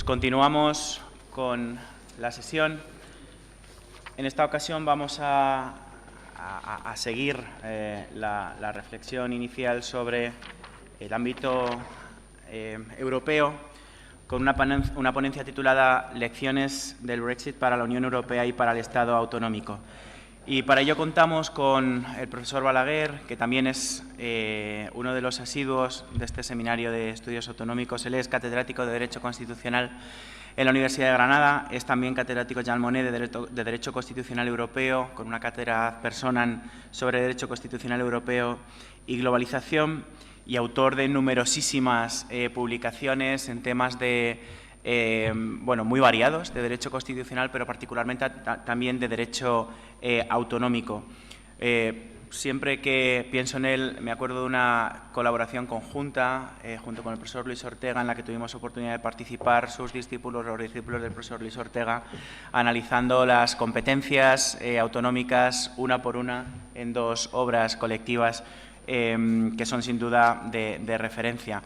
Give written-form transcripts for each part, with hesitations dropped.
continuamos con la sesión. En esta ocasión vamos a seguir la reflexión inicial sobre el ámbito europeo con una ponencia titulada Lecciones del Brexit para la Unión Europea y para el Estado autonómico. Y para ello contamos con el profesor Balaguer, que también es uno de los asiduos de este seminario de estudios autonómicos. Él es catedrático de Derecho Constitucional en la Universidad de Granada, es también catedrático Jean Monnet de Derecho Constitucional Europeo, con una cátedra ad personam sobre Derecho Constitucional Europeo y Globalización, y autor de numerosísimas publicaciones en temas muy variados, de derecho constitucional, pero particularmente también de derecho autonómico. Siempre que pienso en él, me acuerdo de una colaboración conjunta junto con el profesor Luis Ortega, en la que tuvimos oportunidad de participar sus discípulos, los discípulos del profesor Luis Ortega, analizando las competencias autonómicas una por una en dos obras colectivas que son sin duda de referencia.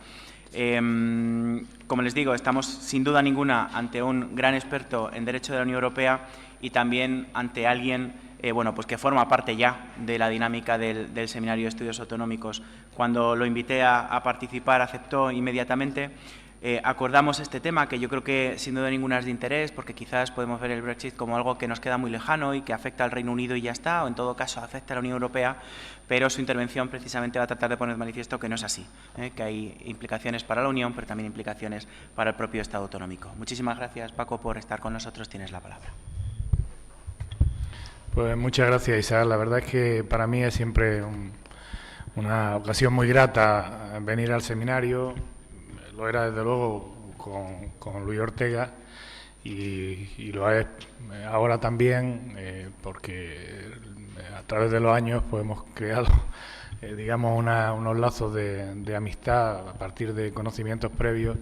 Como les digo, estamos sin duda ninguna ante un gran experto en Derecho de la Unión Europea y también ante alguien pues que forma parte ya de la dinámica del Seminario de Estudios Autonómicos. Cuando lo invité a participar, aceptó inmediatamente. Acordamos este tema, que yo creo que sin duda ninguna es de interés, porque quizás podemos ver el Brexit como algo que nos queda muy lejano y que afecta al Reino Unido y ya está, o en todo caso afecta a la Unión Europea, pero su intervención precisamente va a tratar de poner de manifiesto que no es así, que hay implicaciones para la Unión, pero también implicaciones para el propio Estado autonómico. Muchísimas gracias, Paco, por estar con nosotros. Tienes la palabra. Pues muchas gracias, Isaac. La verdad es que para mí es siempre una ocasión muy grata venir al seminario. Lo era desde luego con Luis Ortega y lo es ahora también porque a través de los años pues hemos creado digamos unos lazos de amistad a partir de conocimientos previos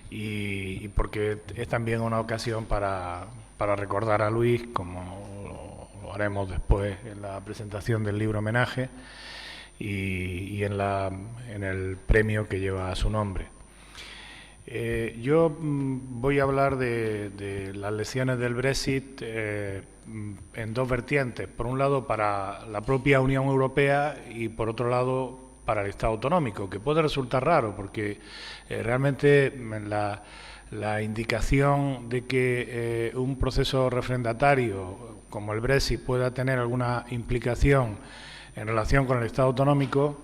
y porque es también una ocasión para recordar a Luis, como lo haremos después en la presentación del libro homenaje y en el premio que lleva su nombre. Yo voy a hablar de las lecciones del Brexit en dos vertientes. Por un lado, para la propia Unión Europea y, por otro lado, para el Estado autonómico, que puede resultar raro porque realmente la indicación de que un proceso refrendatario como el Brexit pueda tener alguna implicación en relación con el Estado autonómico,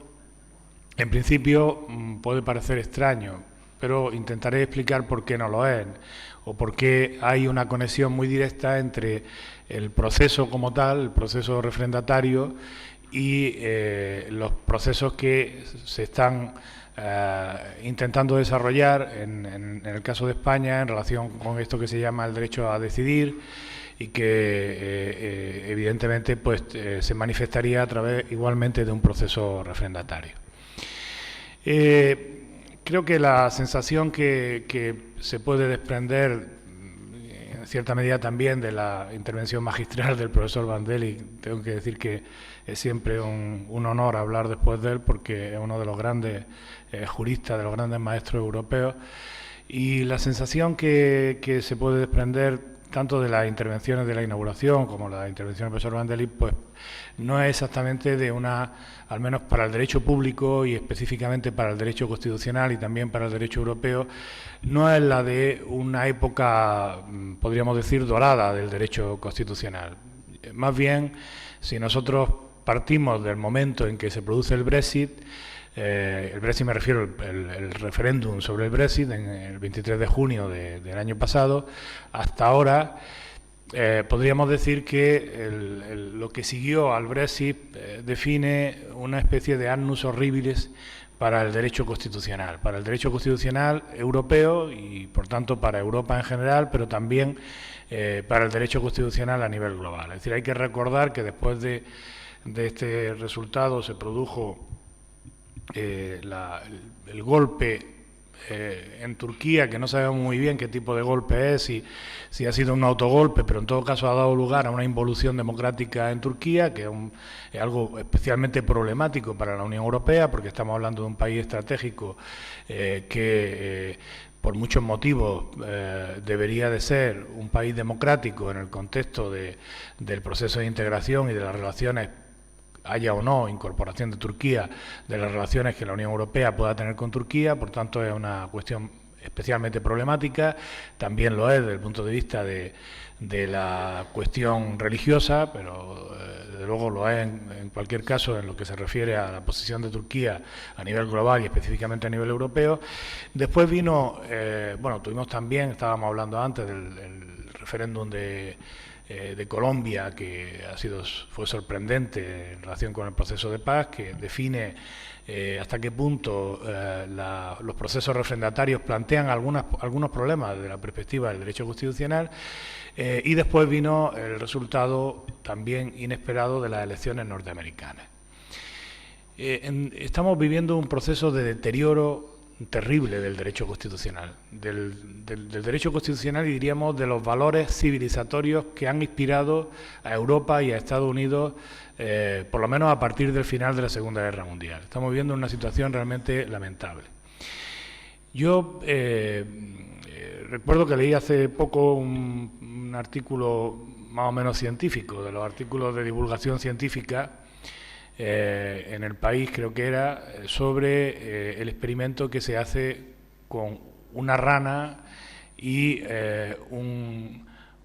en principio puede parecer extraño, pero intentaré explicar por qué no lo es, o por qué hay una conexión muy directa entre el proceso como tal, el proceso refrendatario, y los procesos que se están intentando desarrollar en el caso de España en relación con esto que se llama el derecho a decidir y que evidentemente pues se manifestaría a través igualmente de un proceso refrendatario. Creo que la sensación que se puede desprender, en cierta medida también, de la intervención magistral del profesor Bandelli, tengo que decir que es siempre un honor hablar después de él, porque es uno de los grandes juristas, de los grandes maestros europeos, y la sensación que se puede desprender tanto de las intervenciones de la inauguración como la intervención del profesor Bandelli, pues no es exactamente de al menos para el derecho público y específicamente para el derecho constitucional y también para el derecho europeo, no es la de una época, podríamos decir, dorada del derecho constitucional. Más bien, si nosotros partimos del momento en que se produce el Brexit me refiero el referéndum sobre el Brexit en el 23 de junio del año pasado, hasta ahora, podríamos decir que lo que siguió al Brexit define una especie de annus horribilis para el derecho constitucional europeo y, por tanto, para Europa en general, pero también para el derecho constitucional a nivel global. Es decir, hay que recordar que después de este resultado se produjo el golpe en Turquía, que no sabemos muy bien qué tipo de golpe es, si ha sido un autogolpe, pero en todo caso ha dado lugar a una involución democrática en Turquía, que es algo especialmente problemático para la Unión Europea, porque estamos hablando de un país estratégico que por muchos motivos debería de ser un país democrático en el contexto del proceso de integración y de las relaciones, haya o no incorporación de Turquía, de las relaciones que la Unión Europea pueda tener con Turquía. Por tanto, es una cuestión especialmente problemática. También lo es desde el punto de vista de la cuestión religiosa, pero desde luego lo es en cualquier caso en lo que se refiere a la posición de Turquía a nivel global y específicamente a nivel europeo. Después vino, tuvimos también, estábamos hablando antes del referéndum de Colombia, que fue sorprendente en relación con el proceso de paz, que define hasta qué punto los procesos refrendatarios plantean algunos problemas desde la perspectiva del derecho constitucional. Y después vino el resultado también inesperado de las elecciones norteamericanas. Estamos viviendo un proceso de deterioro terrible del derecho constitucional, del derecho constitucional y diríamos de los valores civilizatorios que han inspirado a Europa y a Estados Unidos, por lo menos a partir del final de la Segunda Guerra Mundial. Estamos viviendo una situación realmente lamentable. Yo recuerdo que leí hace poco un artículo más o menos científico, de los artículos de divulgación científica en El País, creo que era, sobre el experimento que se hace con una rana y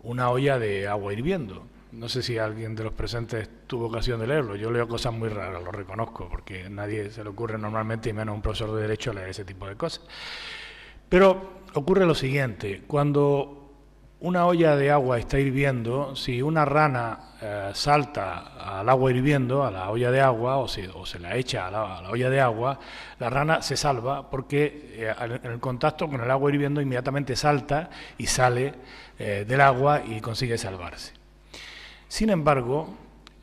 una olla de agua hirviendo. No sé si alguien de los presentes tuvo ocasión de leerlo. Yo leo cosas muy raras, lo reconozco, porque a nadie se le ocurre normalmente, y menos a un profesor de Derecho, leer ese tipo de cosas. Pero ocurre lo siguiente: cuando una olla de agua está hirviendo, si una rana salta al agua hirviendo, a la olla de agua, o se la echa a la olla de agua, la rana se salva porque en el contacto con el agua hirviendo inmediatamente salta y sale del agua y consigue salvarse. Sin embargo,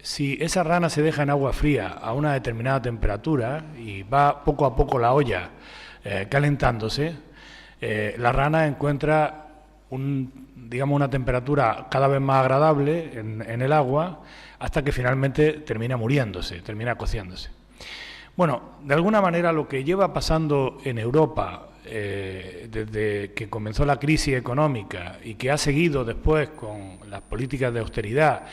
si esa rana se deja en agua fría a una determinada temperatura y va poco a poco la olla calentándose, la rana encuentra una temperatura cada vez más agradable en el agua, hasta que finalmente termina muriéndose, termina cociéndose. Bueno, de alguna manera lo que lleva pasando en Europa desde que comenzó la crisis económica y que ha seguido después con las políticas de austeridad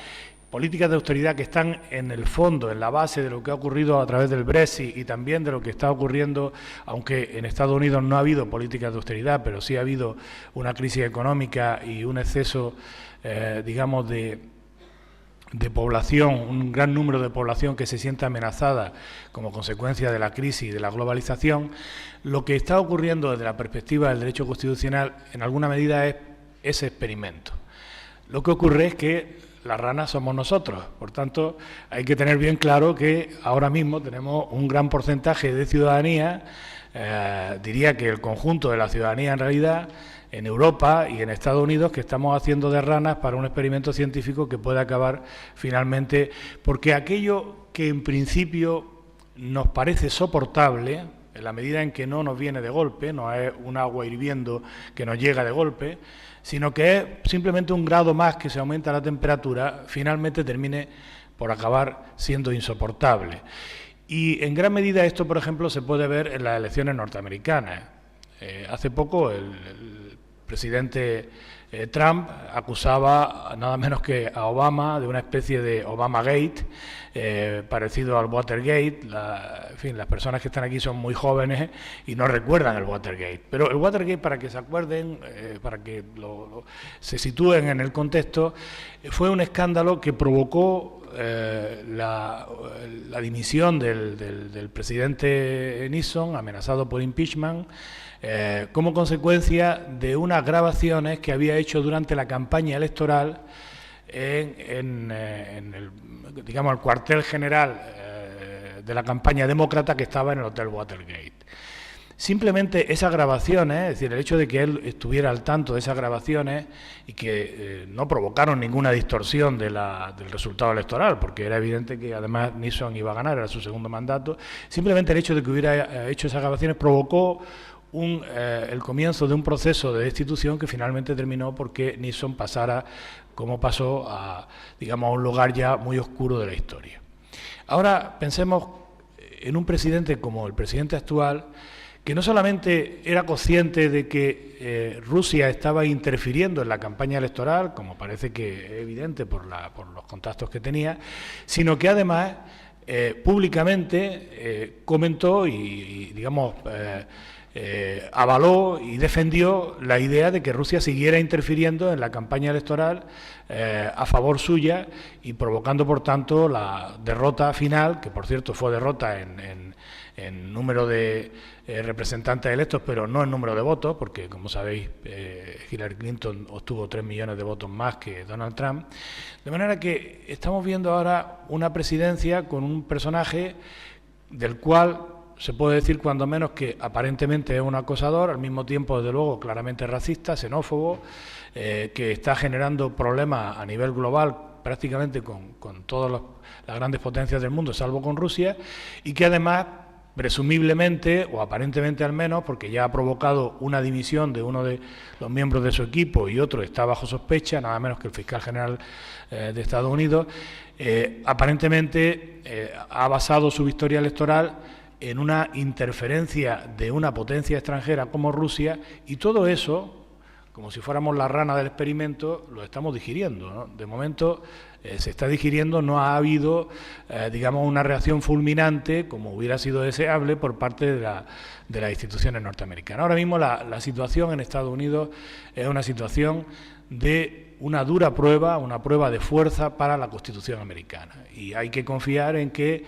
que están en el fondo, en la base de lo que ha ocurrido a través del Brexit y también de lo que está ocurriendo, aunque en Estados Unidos no ha habido políticas de austeridad, pero sí ha habido una crisis económica y un exceso, de población, un gran número de población que se siente amenazada como consecuencia de la crisis y de la globalización. Lo que está ocurriendo desde la perspectiva del derecho constitucional, en alguna medida, es ese experimento. Lo que ocurre es que las ranas somos nosotros, por tanto, hay que tener bien claro que ahora mismo tenemos un gran porcentaje de ciudadanía, diría que el conjunto de la ciudadanía en realidad, en Europa y en Estados Unidos, que estamos haciendo de ranas para un experimento científico que puede acabar finalmente, porque aquello que en principio nos parece soportable, en la medida en que no nos viene de golpe, no es un agua hirviendo que nos llega de golpe, sino que es simplemente un grado más que se aumenta la temperatura, finalmente termine por acabar siendo insoportable. Y en gran medida esto, por ejemplo, se puede ver en las elecciones norteamericanas. Hace poco el presidente Trump acusaba nada menos que a Obama de una especie de Obamagate, parecido al Watergate. En fin, las personas que están aquí son muy jóvenes y no recuerdan el Watergate. Pero el Watergate, para que se acuerden, para que se sitúen en el contexto, fue un escándalo que provocó la dimisión del presidente Nixon, amenazado por impeachment, como consecuencia de unas grabaciones que había hecho durante la campaña electoral en el cuartel general de la campaña demócrata, que estaba en el Hotel Watergate. Simplemente esas grabaciones, es decir, el hecho de que él estuviera al tanto de esas grabaciones y que no provocaron ninguna distorsión del resultado electoral, porque era evidente que además Nixon iba a ganar, era su segundo mandato, simplemente el hecho de que hubiera hecho esas grabaciones provocó el comienzo de un proceso de destitución que finalmente terminó porque Nixon pasara, como pasó, a un lugar ya muy oscuro de la historia. Ahora pensemos en un presidente como el presidente actual, que no solamente era consciente de que Rusia estaba interfiriendo en la campaña electoral, como parece que es evidente por los contactos que tenía, sino que además públicamente comentó y digamos, avaló y defendió la idea de que Rusia siguiera interfiriendo en la campaña electoral a favor suya y provocando, por tanto, la derrota final, que por cierto fue derrota en número de representantes electos, pero no en número de votos, porque, como sabéis, Hillary Clinton obtuvo 3 millones de votos más que Donald Trump. De manera que estamos viendo ahora una presidencia con un personaje del cual se puede decir, cuando menos, que aparentemente es un acosador, al mismo tiempo, desde luego, claramente racista, xenófobo, que está generando problemas a nivel global prácticamente con todas las grandes potencias del mundo, salvo con Rusia, y que además, presumiblemente, o aparentemente al menos, porque ya ha provocado una dimisión de uno de los miembros de su equipo y otro está bajo sospecha, nada menos que el fiscal general de Estados Unidos, aparentemente ha basado su victoria electoral en una interferencia de una potencia extranjera como Rusia, y todo eso, como si fuéramos la rana del experimento, lo estamos digiriendo, ¿no? De momento se está digiriendo, no ha habido, digamos, una reacción fulminante, como hubiera sido deseable, por parte de las instituciones norteamericanas. Ahora mismo la situación en Estados Unidos es una situación de una dura prueba, una prueba de fuerza para la Constitución americana. Y hay que confiar en que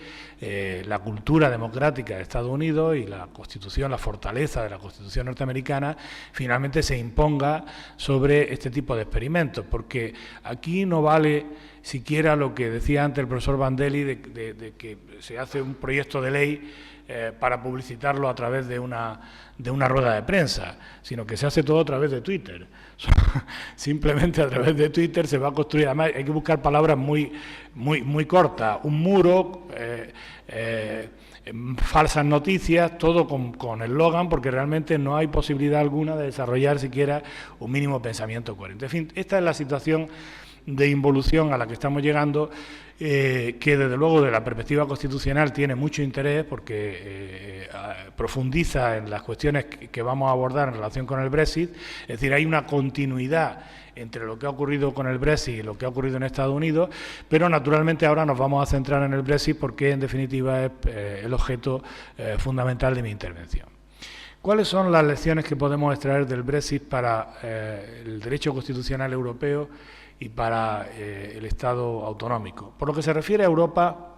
la cultura democrática de Estados Unidos y la Constitución, la fortaleza de la Constitución norteamericana, finalmente se imponga sobre este tipo de experimentos, porque aquí no vale siquiera lo que decía antes el profesor Bandelli, de que se hace un proyecto de ley para publicitarlo a través de una rueda de prensa, sino que se hace todo a través de Twitter. Simplemente a través de Twitter se va a construir, además hay que buscar palabras muy cortas, un muro, falsas noticias, todo con eslogan, porque realmente no hay posibilidad alguna de desarrollar siquiera un mínimo pensamiento coherente. En fin, esta es la situación de involución a la que estamos llegando, que desde luego de la perspectiva constitucional tiene mucho interés, porque profundiza en las cuestiones que vamos a abordar en relación con el Brexit. Es decir, hay una continuidad entre lo que ha ocurrido con el Brexit y lo que ha ocurrido en Estados Unidos, pero naturalmente ahora nos vamos a centrar en el Brexit porque en definitiva es el objeto fundamental de mi intervención. ¿Cuáles son las lecciones que podemos extraer del Brexit para el derecho constitucional europeo y para el Estado autonómico? Por lo que se refiere a Europa,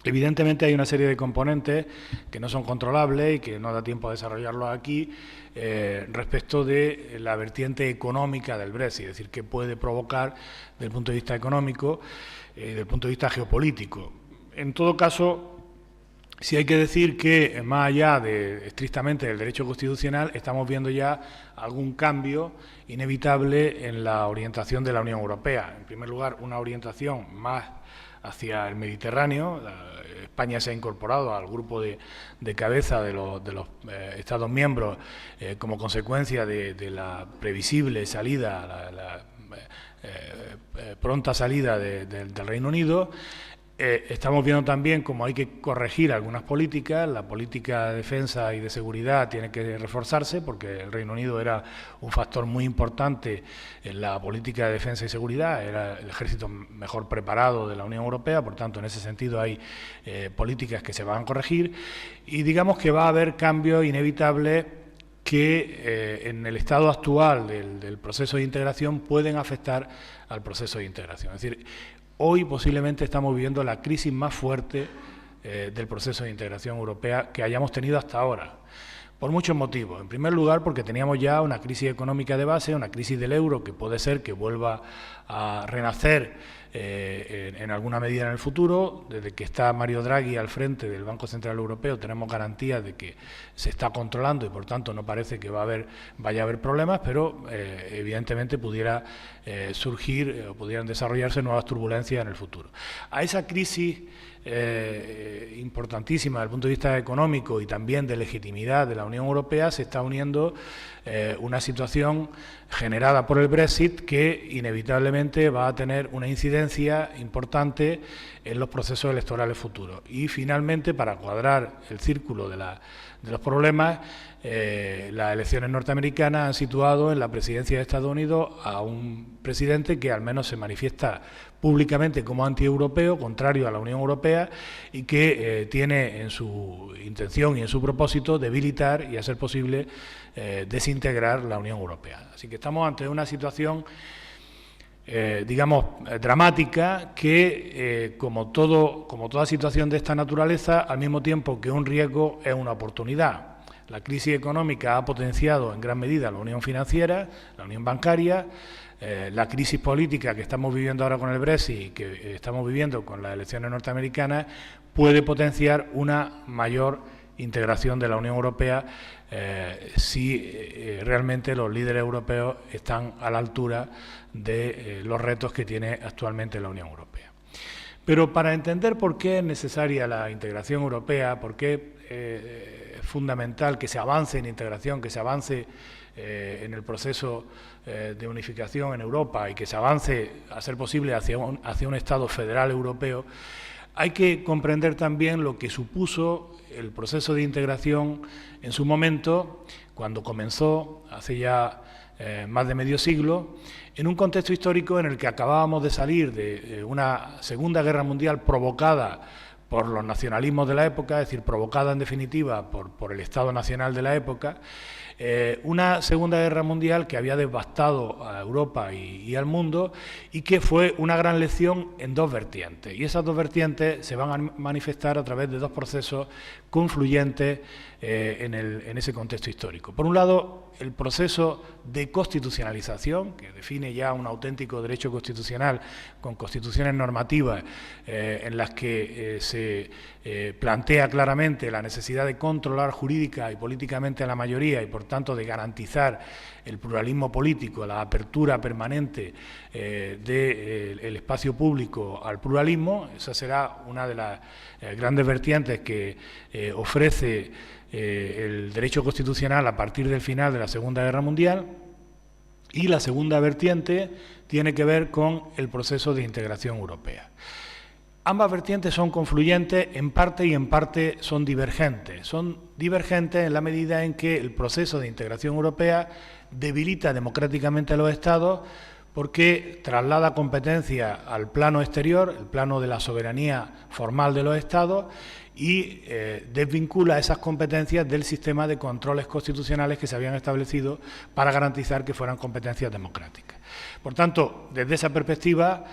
evidentemente hay una serie de componentes que no son controlables y que no da tiempo a desarrollarlos aquí respecto de la vertiente económica del Brexit, es decir, qué puede provocar desde el punto de vista económico y desde el punto de vista geopolítico. En todo caso, sí hay que decir que, más allá de estrictamente del derecho constitucional, estamos viendo ya algún cambio inevitable en la orientación de la Unión Europea. En primer lugar, una orientación más hacia el Mediterráneo. España se ha incorporado al grupo de cabeza de los Estados miembros como consecuencia de la previsible salida, la pronta salida del Reino Unido. Estamos viendo también cómo hay que corregir algunas políticas. La política de defensa y de seguridad tiene que reforzarse, porque el Reino Unido era un factor muy importante en la política de defensa y seguridad, era el ejército mejor preparado de la Unión Europea. Por tanto, en ese sentido hay políticas que se van a corregir, y digamos que va a haber cambios inevitables que en el estado actual del proceso de integración pueden afectar al proceso de integración. Es decir, hoy posiblemente estamos viviendo la crisis más fuerte del proceso de integración europea que hayamos tenido hasta ahora, por muchos motivos. En primer lugar, porque teníamos ya una crisis económica de base, una crisis del euro que puede ser que vuelva a renacer en alguna medida en el futuro. Desde que está Mario Draghi al frente del Banco Central Europeo tenemos garantías de que se está controlando y por tanto no parece que vaya a haber problemas, pero evidentemente pudiera surgir o pudieran desarrollarse nuevas turbulencias en el futuro. A esa crisis importantísima desde el punto de vista económico y también de legitimidad de la Unión Europea, se está uniendo una situación generada por el Brexit que inevitablemente va a tener una incidencia importante en los procesos electorales futuros. Y finalmente, para cuadrar el círculo de los problemas, las elecciones norteamericanas han situado en la presidencia de Estados Unidos a un presidente que al menos se manifiesta públicamente como antieuropeo, contrario a la Unión Europea, y que tiene en su intención y en su propósito debilitar y, a ser posible, desintegrar la Unión Europea. Así que estamos ante una situación digamos, dramática, que como toda situación de esta naturaleza, al mismo tiempo que un riesgo, es una oportunidad. La crisis económica ha potenciado en gran medida la unión financiera, la unión bancaria. La crisis política que estamos viviendo ahora con el Brexit y que estamos viviendo con las elecciones norteamericanas puede potenciar una mayor integración de la Unión Europea si realmente los líderes europeos están a la altura de los retos que tiene actualmente la Unión Europea. Pero para entender por qué es necesaria la integración europea, por qué es fundamental que se avance en integración, que se avance en el proceso de unificación en Europa y que se avance, a ser posible, hacia un Estado federal europeo, hay que comprender también lo que supuso el proceso de integración en su momento, cuando comenzó, hace ya más de medio siglo, en un contexto histórico en el que acabábamos de salir de una Segunda Guerra Mundial provocada por los nacionalismos de la época, es decir, provocada en definitiva por el Estado Nacional de la época, una Segunda Guerra Mundial que había devastado a Europa y al mundo y que fue una gran lección en dos vertientes. Y esas dos vertientes se van a manifestar a través de dos procesos confluyentes en ese contexto histórico. Por un lado, el proceso de constitucionalización, que define ya un auténtico derecho constitucional con constituciones normativas en las que se plantea claramente la necesidad de controlar jurídica y políticamente a la mayoría y, por tanto, de garantizar el pluralismo político, la apertura permanente del espacio público al pluralismo. Esa será una de las grandes vertientes que ofrece el derecho constitucional a partir del final de la Segunda Guerra Mundial. Y la segunda vertiente tiene que ver con el proceso de integración europea. Ambas vertientes son confluyentes en parte y en parte son divergentes. Son divergentes en la medida en que el proceso de integración europea debilita democráticamente a los Estados porque traslada competencia al plano exterior, el plano de la soberanía formal de los Estados, y desvincula esas competencias del sistema de controles constitucionales que se habían establecido para garantizar que fueran competencias democráticas. Por tanto, desde esa perspectiva,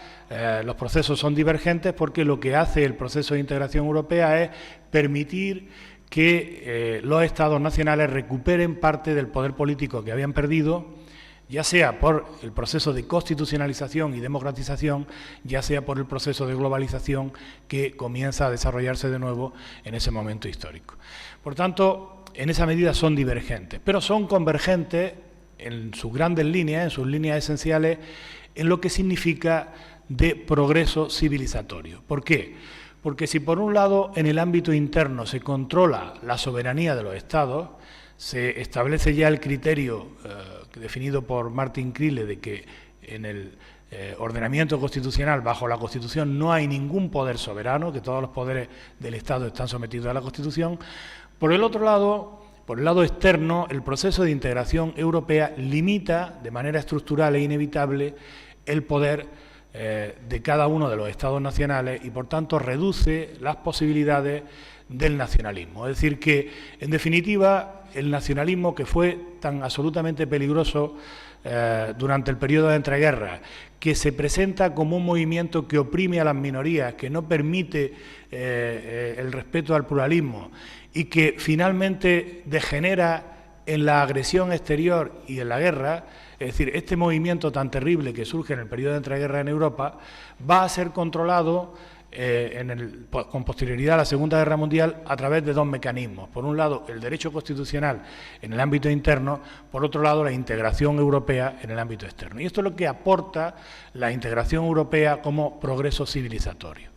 los procesos son divergentes porque lo que hace el proceso de integración europea es permitir que los Estados nacionales recuperen parte del poder político que habían perdido, ya sea por el proceso de constitucionalización y democratización, ya sea por el proceso de globalización que comienza a desarrollarse de nuevo en ese momento histórico. Por tanto, en esa medida son divergentes, pero son convergentes en sus grandes líneas, en sus líneas esenciales, en lo que significa de progreso civilizatorio. ¿Por qué? Porque si por un lado en el ámbito interno se controla la soberanía de los Estados, se establece ya el criterio definido por Martin Crille de que en el ordenamiento constitucional, bajo la Constitución, no hay ningún poder soberano, que todos los poderes del Estado están sometidos a la Constitución. Por el otro lado, por el lado externo, el proceso de integración europea limita de manera estructural e inevitable el poder de cada uno de los Estados nacionales y, por tanto, reduce las posibilidades del nacionalismo. Es decir, que, en definitiva, el nacionalismo, que fue tan absolutamente peligroso durante el periodo de entreguerras, que se presenta como un movimiento que oprime a las minorías, que no permite el respeto al pluralismo y que finalmente degenera en la agresión exterior y en la guerra, es decir, este movimiento tan terrible que surge en el periodo de entreguerras en Europa va a ser controlado con posterioridad a la Segunda Guerra Mundial a través de dos mecanismos. Por un lado, el derecho constitucional en el ámbito interno, por otro lado, la integración europea en el ámbito externo. Y esto es lo que aporta la integración europea como progreso civilizatorio.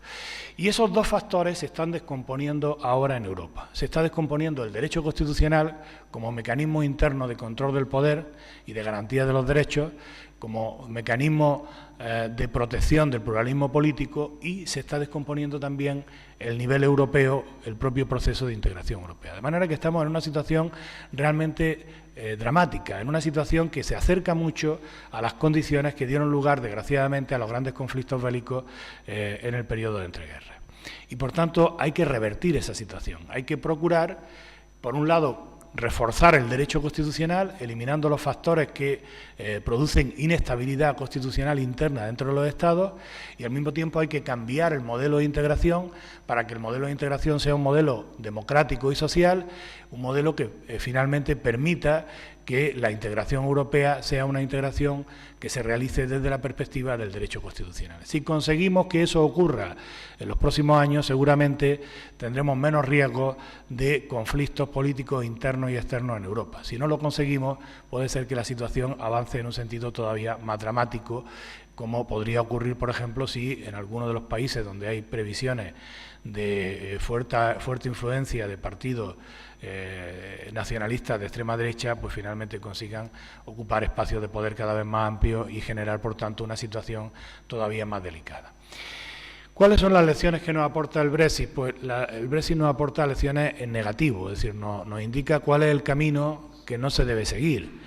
Y esos dos factores se están descomponiendo ahora en Europa. Se está descomponiendo el derecho constitucional como mecanismo interno de control del poder y de garantía de los derechos, como mecanismo de protección del pluralismo político, y se está descomponiendo también el nivel europeo, el propio proceso de integración europea. De manera que estamos en una situación realmente dramática, en una situación que se acerca mucho a las condiciones que dieron lugar, desgraciadamente, a los grandes conflictos bélicos en el periodo de entreguerras. Y, por tanto, hay que revertir esa situación. Hay que procurar, por un lado, reforzar el derecho constitucional, eliminando los factores que producen inestabilidad constitucional interna dentro de los Estados, y al mismo tiempo hay que cambiar el modelo de integración para que el modelo de integración sea un modelo democrático y social, un modelo que finalmente permita que la integración europea sea una integración que se realice desde la perspectiva del derecho constitucional. Si conseguimos que eso ocurra en los próximos años, seguramente tendremos menos riesgo de conflictos políticos internos y externos en Europa. Si no lo conseguimos, puede ser que la situación avance en un sentido todavía más dramático, como podría ocurrir, por ejemplo, si en alguno de los países donde hay previsiones de fuerte influencia de partidos nacionalistas de extrema derecha, pues finalmente consigan ocupar espacios de poder cada vez más amplios y generar, por tanto, una situación todavía más delicada. ¿Cuáles son las lecciones que nos aporta el Brexit? Pues el Brexit nos aporta lecciones en negativo, es decir, nos indica cuál es el camino que no se debe seguir.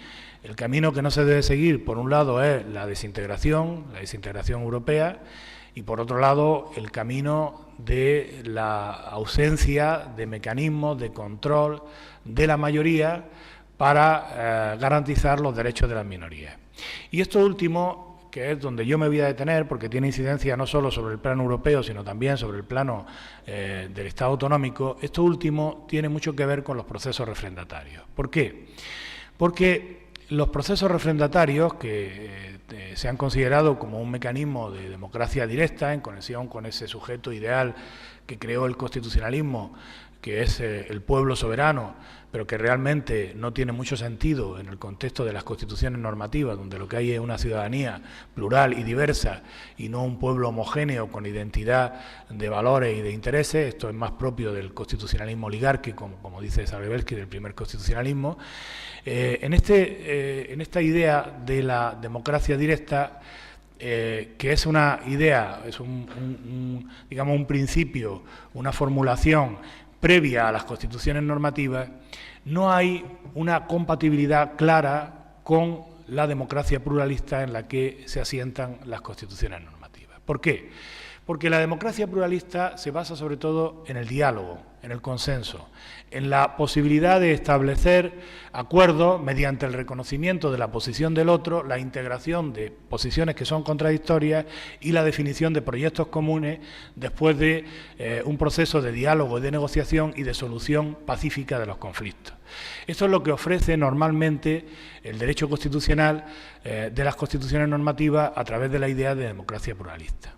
El camino que no se debe seguir, por un lado, es la desintegración europea, y por otro lado, el camino de la ausencia de mecanismos de control de la mayoría para garantizar los derechos de las minorías. Y esto último, que es donde yo me voy a detener, porque tiene incidencia no solo sobre el plano europeo, sino también sobre el plano del Estado autonómico, esto último tiene mucho que ver con los procesos refrendatarios. ¿Por qué? Porque los procesos refrendatarios, que se han considerado como un mecanismo de democracia directa en conexión con ese sujeto ideal que creó el constitucionalismo, que es el pueblo soberano, pero que realmente no tiene mucho sentido en el contexto de las constituciones normativas, donde lo que hay es una ciudadanía plural y diversa y no un pueblo homogéneo con identidad de valores y de intereses. Esto es más propio del constitucionalismo oligárquico, como dice Sarebelsky, del primer constitucionalismo. En esta idea de la democracia directa, que es una idea, es digamos un principio, una formulación previa a las constituciones normativas, no hay una compatibilidad clara con la democracia pluralista en la que se asientan las constituciones normativas. ¿Por qué? Porque la democracia pluralista se basa sobre todo en el diálogo, en el consenso, en la posibilidad de establecer acuerdos mediante el reconocimiento de la posición del otro, la integración de posiciones que son contradictorias y la definición de proyectos comunes después de un proceso de diálogo y de negociación y de solución pacífica de los conflictos. Esto es lo que ofrece normalmente el derecho constitucional de las constituciones normativas a través de la idea de democracia pluralista.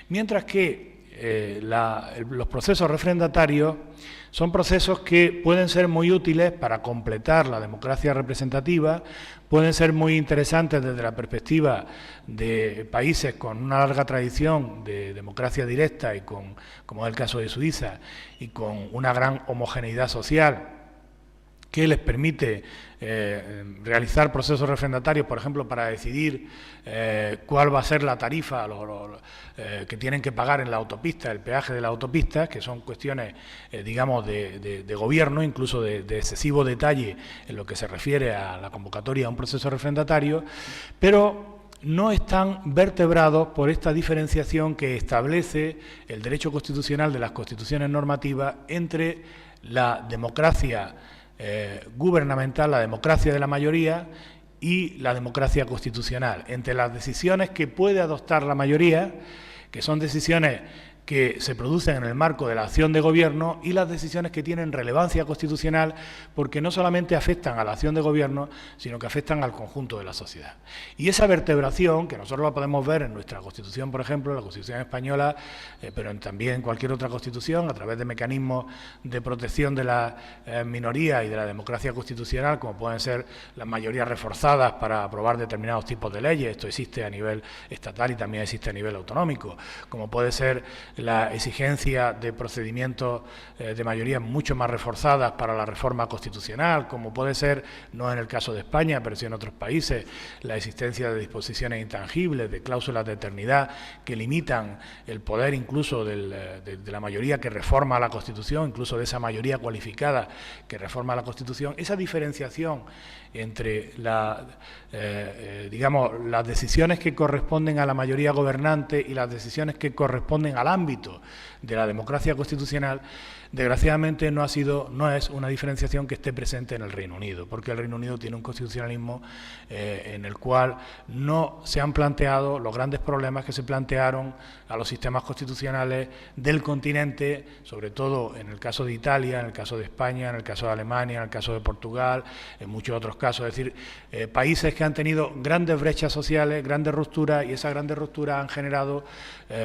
Mientras que los procesos refrendatarios son procesos que pueden ser muy útiles para completar la democracia representativa, pueden ser muy interesantes desde la perspectiva de países con una larga tradición de democracia directa y como es el caso de Suiza, y con una gran homogeneidad social que les permite realizar procesos refrendatarios, por ejemplo, para decidir cuál va a ser la tarifa que tienen que pagar en la autopista, el peaje de la autopista, que son cuestiones, digamos, de gobierno, incluso de excesivo detalle en lo que se refiere a la convocatoria a un proceso refrendatario, pero no están vertebrados por esta diferenciación que establece el derecho constitucional de las constituciones normativas entre la democracia gubernamental, la democracia de la mayoría, y la democracia constitucional, entre las decisiones que puede adoptar la mayoría, que son decisiones que se producen en el marco de la acción de gobierno, y las decisiones que tienen relevancia constitucional porque no solamente afectan a la acción de gobierno, sino que afectan al conjunto de la sociedad. Y esa vertebración, que nosotros la podemos ver en nuestra Constitución, por ejemplo, la Constitución española, pero también en cualquier otra Constitución, a través de mecanismos de protección de la minoría y de la democracia constitucional, como pueden ser las mayorías reforzadas para aprobar determinados tipos de leyes. Esto existe a nivel estatal y también existe a nivel autonómico, como puede ser la exigencia de procedimientos de mayoría mucho más reforzadas para la reforma constitucional, como puede ser, no en el caso de España, pero sí en otros países, la existencia de disposiciones intangibles, de cláusulas de eternidad que limitan el poder incluso de la mayoría que reforma la Constitución, incluso de esa mayoría cualificada que reforma la Constitución. Esa diferenciación entre digamos, las decisiones que corresponden a la mayoría gobernante y las decisiones que corresponden al ámbito de la democracia constitucional, desgraciadamente no es una diferenciación que esté presente en el Reino Unido, porque el Reino Unido tiene un constitucionalismo en el cual no se han planteado los grandes problemas que se plantearon a los sistemas constitucionales del continente, sobre todo en el caso de Italia, en el caso de España, en el caso de Alemania, en el caso de Portugal, en muchos otros casos. Es decir, países que han tenido grandes brechas sociales, grandes rupturas, y esas grandes rupturas han generado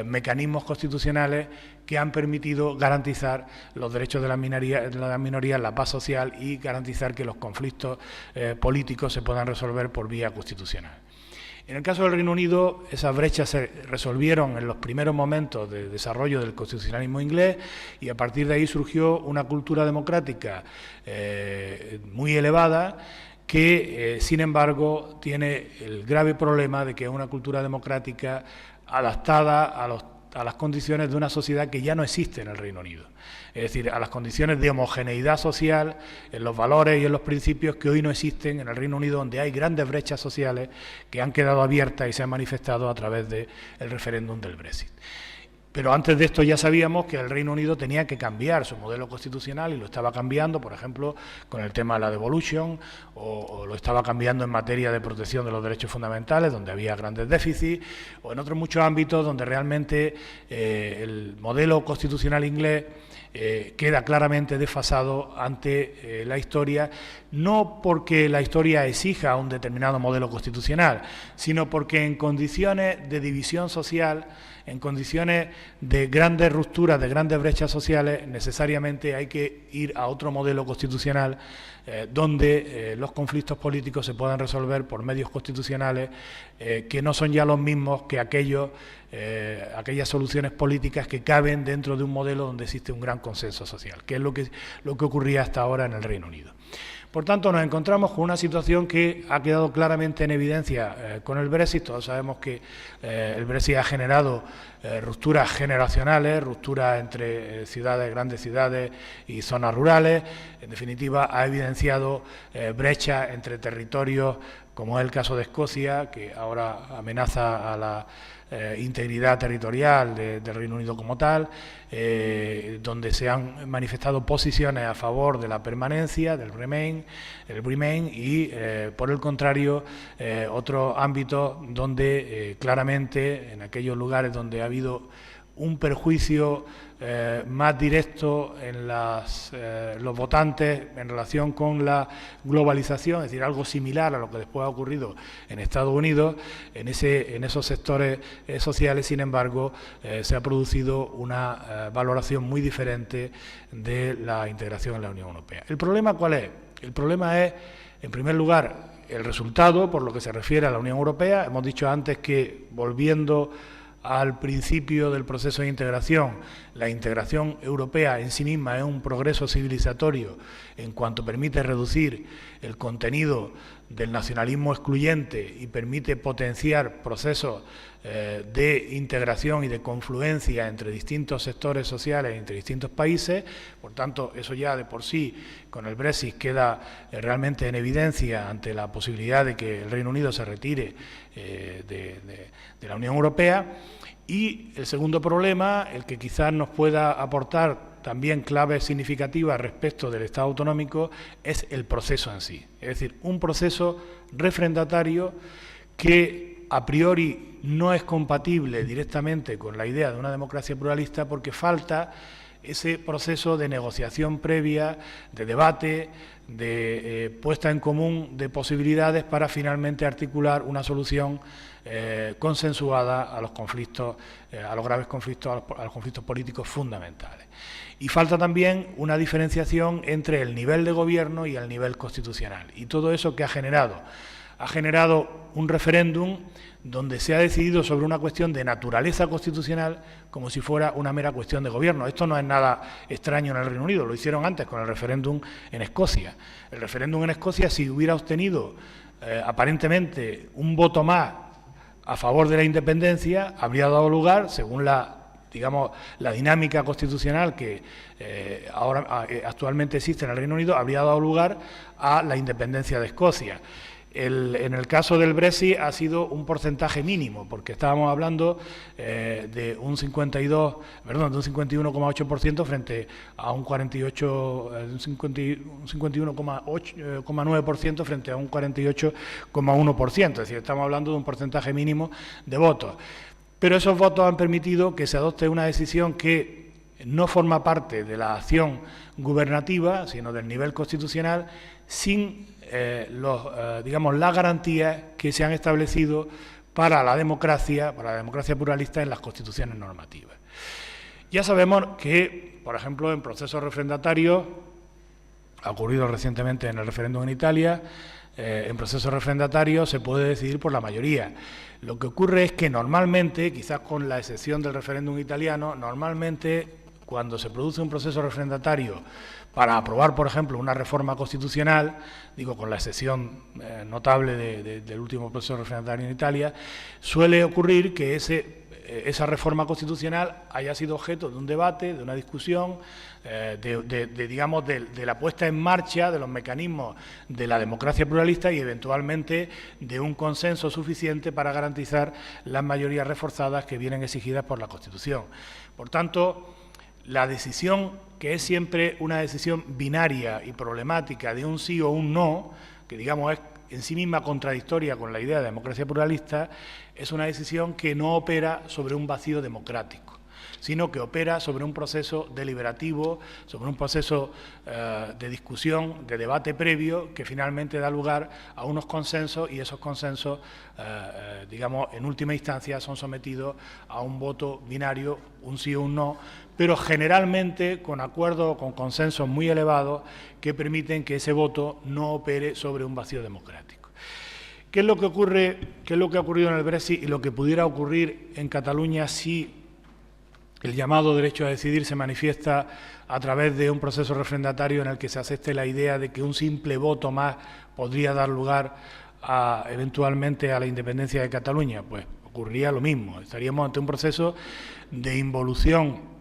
mecanismos constitucionales que han permitido garantizar los derechos de las minorías, la paz social y garantizar que los conflictos políticos se puedan resolver por vía constitucional. En el caso del Reino Unido, esas brechas se resolvieron en los primeros momentos de desarrollo del constitucionalismo inglés y a partir de ahí surgió una cultura democrática muy elevada que, sin embargo, tiene el grave problema de que es una cultura democrática adaptada a las condiciones de una sociedad que ya no existe en el Reino Unido. Es decir, a las condiciones de homogeneidad social, en los valores y en los principios que hoy no existen en el Reino Unido, donde hay grandes brechas sociales que han quedado abiertas y se han manifestado a través del referéndum del Brexit. Pero antes de esto ya sabíamos que el Reino Unido tenía que cambiar su modelo constitucional y lo estaba cambiando, por ejemplo, con el tema de la devolution, o lo estaba cambiando en materia de protección de los derechos fundamentales, donde había grandes déficits, o en otros muchos ámbitos donde realmente el modelo constitucional inglés queda claramente desfasado ante la historia, no porque la historia exija un determinado modelo constitucional, sino porque en condiciones de división social, en condiciones de grandes rupturas, de grandes brechas sociales, necesariamente hay que ir a otro modelo constitucional donde los conflictos políticos se puedan resolver por medios constitucionales que no son ya los mismos que aquellas soluciones políticas que caben dentro de un modelo donde existe un gran consenso social, que es lo que ocurría hasta ahora en el Reino Unido. Por tanto, nos encontramos con una situación que ha quedado claramente en evidencia con el Brexit. Todos sabemos que el Brexit ha generado rupturas generacionales, rupturas entre ciudades, grandes ciudades y zonas rurales. En definitiva, ha evidenciado brechas entre territorios, como es el caso de Escocia, que ahora amenaza a la integridad territorial del Reino Unido como tal, donde se han manifestado posiciones a favor de la permanencia, del Remain, y por el contrario otros ámbitos donde claramente en aquellos lugares donde ha habido un perjuicio más directo en los votantes en relación con la globalización, es decir, algo similar a lo que después ha ocurrido en Estados Unidos, en esos sectores sociales, sin embargo, se ha producido una valoración muy diferente de la integración en la Unión Europea. ¿El problema cuál es? El problema es, en primer lugar, el resultado, por lo que se refiere a la Unión Europea. Hemos dicho antes que, volviendo al principio del proceso de integración, la integración europea en sí misma es un progreso civilizatorio en cuanto permite reducir el contenido del nacionalismo excluyente y permite potenciar procesos de integración y de confluencia entre distintos sectores sociales, entre distintos países. Por tanto, eso ya de por sí, con el Brexit, queda realmente en evidencia ante la posibilidad de que el Reino Unido se retire de la Unión Europea. Y el segundo problema, el que quizás nos pueda aportar también claves significativas respecto del Estado autonómico, es el proceso en sí. Es decir, un proceso refrendatario que a priori no es compatible directamente con la idea de una democracia pluralista, porque falta ese proceso de negociación previa, de debate, de puesta en común de posibilidades para finalmente articular una solución consensuada a los conflictos, a los graves conflictos, a los conflictos políticos fundamentales. Y falta también una diferenciación entre el nivel de gobierno y el nivel constitucional. Y todo eso que ha generado un referéndum donde se ha decidido sobre una cuestión de naturaleza constitucional como si fuera una mera cuestión de gobierno. Esto no es nada extraño en el Reino Unido, lo hicieron antes con el referéndum en Escocia. El referéndum en Escocia, si hubiera obtenido aparentemente un voto más a favor de la independencia, habría dado lugar, según la dinámica constitucional que actualmente existe en el Reino Unido, habría dado lugar a la independencia de Escocia. En el caso del Brexit ha sido un porcentaje mínimo, porque estábamos hablando de un 51,8% frente a un 51,9% frente a un 48,1%. Es decir, estamos hablando de un porcentaje mínimo de votos. Pero esos votos han permitido que se adopte una decisión que no forma parte de la acción gubernativa, sino del nivel constitucional, sin las garantías que se han establecido para la democracia pluralista en las constituciones normativas. Ya sabemos que, por ejemplo, en procesos refrendatarios, ha ocurrido recientemente en el referéndum en Italia, en procesos refrendatarios se puede decidir por la mayoría. Lo que ocurre es que normalmente, quizás con la excepción del referéndum italiano, normalmente cuando se produce un proceso refrendatario para aprobar, por ejemplo, una reforma constitucional, digo con la excepción notable del último proceso refrendatario en Italia, suele ocurrir que esa reforma constitucional haya sido objeto de un debate, de una discusión, de la puesta en marcha de los mecanismos de la democracia pluralista y eventualmente de un consenso suficiente para garantizar las mayorías reforzadas que vienen exigidas por la Constitución. Por tanto, la decisión, que es siempre una decisión binaria y problemática de un sí o un no, que digamos es en sí misma contradictoria con la idea de democracia pluralista, es una decisión que no opera sobre un vacío democrático, sino que opera sobre un proceso deliberativo, sobre un proceso de discusión, de debate previo, que finalmente da lugar a unos consensos y esos consensos, en última instancia, son sometidos a un voto binario, un sí o un no, pero generalmente con acuerdos o con consensos muy elevados que permiten que ese voto no opere sobre un vacío democrático. ¿Qué es lo que ocurre? ¿Qué es lo que ha ocurrido en el Brexit y lo que pudiera ocurrir en Cataluña si el llamado derecho a decidir se manifiesta a través de un proceso refrendatario en el que se acepte la idea de que un simple voto más podría dar lugar eventualmente a la independencia de Cataluña? Pues ocurriría lo mismo. Estaríamos ante un proceso de involución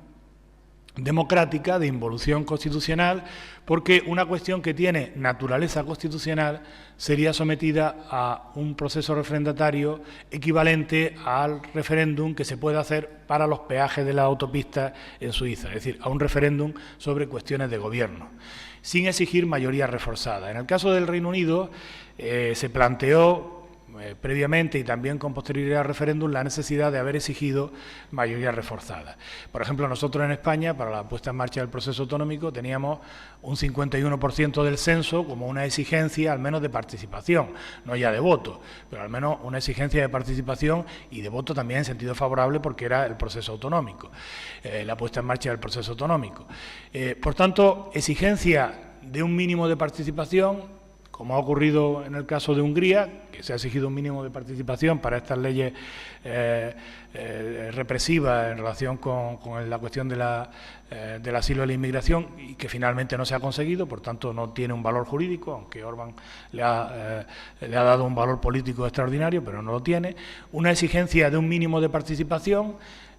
democrática, de involución constitucional, porque una cuestión que tiene naturaleza constitucional sería sometida a un proceso refrendatario equivalente al referéndum que se puede hacer para los peajes de la autopista en Suiza, es decir, a un referéndum sobre cuestiones de gobierno, sin exigir mayoría reforzada. En el caso del Reino Unido se planteó previamente y también con posterioridad al referéndum la necesidad de haber exigido mayoría reforzada. Por ejemplo, nosotros en España, para la puesta en marcha del proceso autonómico, teníamos un 51% del censo como una exigencia, al menos de participación, no ya de voto, pero al menos una exigencia de participación y de voto también en sentido favorable porque era el proceso autonómico, la puesta en marcha del proceso autonómico. Por tanto, exigencia de un mínimo de participación, como ha ocurrido en el caso de Hungría, que se ha exigido un mínimo de participación para estas leyes represivas en relación con la cuestión del asilo y la inmigración, y que finalmente no se ha conseguido, por tanto no tiene un valor jurídico, aunque Orbán le ha dado un valor político extraordinario, pero no lo tiene. Una exigencia de un mínimo de participación,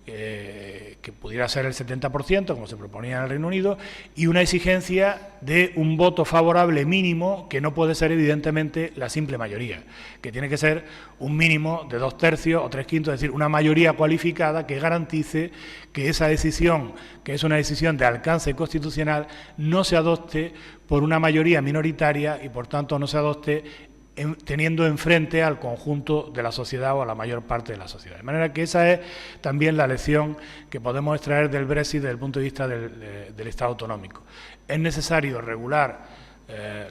que pudiera ser el 70%, como se proponía en el Reino Unido, y una exigencia de un voto favorable mínimo, que no puede ser evidentemente la simple mayoría, que tiene que ser un mínimo de 2/3 o 3/5, es decir, una mayoría cualificada que garantice que esa decisión, que es una decisión de alcance constitucional, no se adopte por una mayoría minoritaria y, por tanto, no se adopte teniendo enfrente al conjunto de la sociedad o a la mayor parte de la sociedad. De manera que esa es también la lección que podemos extraer del Brexit desde el punto de vista del Estado autonómico. Es necesario regular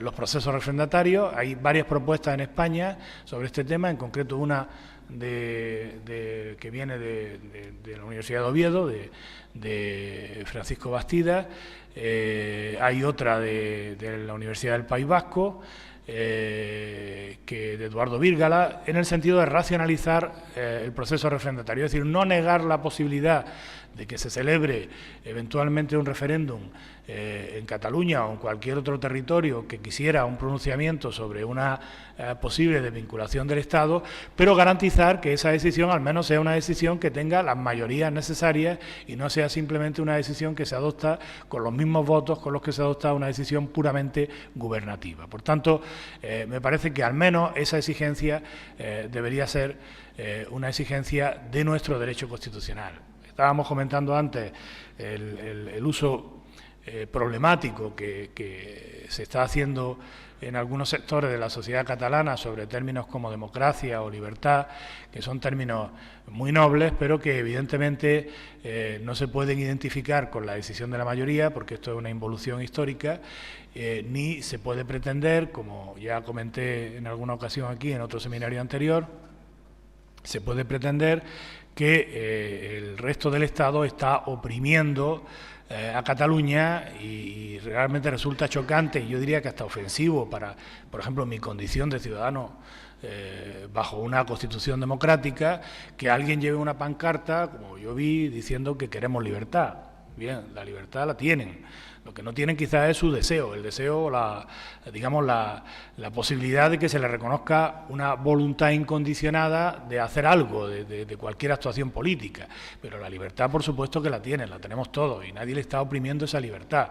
los procesos refrendatarios. Hay varias propuestas en España sobre este tema, en concreto una que viene de la Universidad de Oviedo, de Francisco Bastida, hay otra de la Universidad del País Vasco, de Eduardo Bírgala, en el sentido de racionalizar el proceso referendatario, es decir, no negar la posibilidad de que se celebre eventualmente un referéndum en Cataluña o en cualquier otro territorio que quisiera un pronunciamiento sobre una posible desvinculación del Estado, pero garantizar que esa decisión al menos sea una decisión que tenga las mayorías necesarias y no sea simplemente una decisión que se adopta con los mismos votos con los que se adopta una decisión puramente gubernativa. Por tanto, me parece que al menos esa exigencia debería ser una exigencia de nuestro derecho constitucional. Estábamos comentando antes el uso problemático que se está haciendo en algunos sectores de la sociedad catalana sobre términos como democracia o libertad, que son términos muy nobles, pero que evidentemente no se pueden identificar con la decisión de la mayoría, porque esto es una involución histórica, ni se puede pretender, como ya comenté en alguna ocasión aquí en otro seminario anterior, se puede pretender que el resto del Estado está oprimiendo a Cataluña y realmente resulta chocante y yo diría que hasta ofensivo para, por ejemplo, mi condición de ciudadano bajo una constitución democrática, que alguien lleve una pancarta, como yo vi, diciendo que queremos libertad. Bien, la libertad la tienen. Lo que no tienen quizás es su deseo, el deseo, la posibilidad de que se le reconozca una voluntad incondicionada de hacer algo, de cualquier actuación política. Pero la libertad, por supuesto que la tienen, la tenemos todos y nadie le está oprimiendo esa libertad.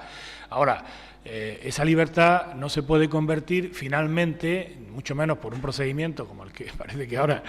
Ahora, esa libertad no se puede convertir finalmente, mucho menos por un procedimiento como el que parece que ahora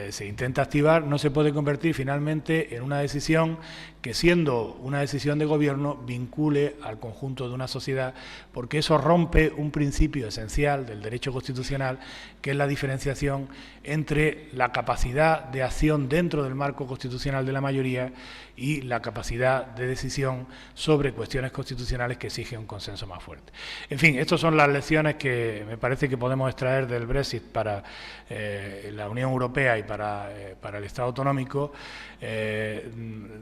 se intenta activar, no se puede convertir finalmente en una decisión que, siendo una decisión de gobierno, vincule al conjunto de una sociedad, porque eso rompe un principio esencial del derecho constitucional, que es la diferenciación entre la capacidad de acción dentro del marco constitucional de la mayoría y la capacidad de decisión sobre cuestiones constitucionales que exigen un consenso más fuerte. En fin, estas son las lecciones que me parece que podemos extraer del Brexit para la Unión Europea y para el Estado autonómico.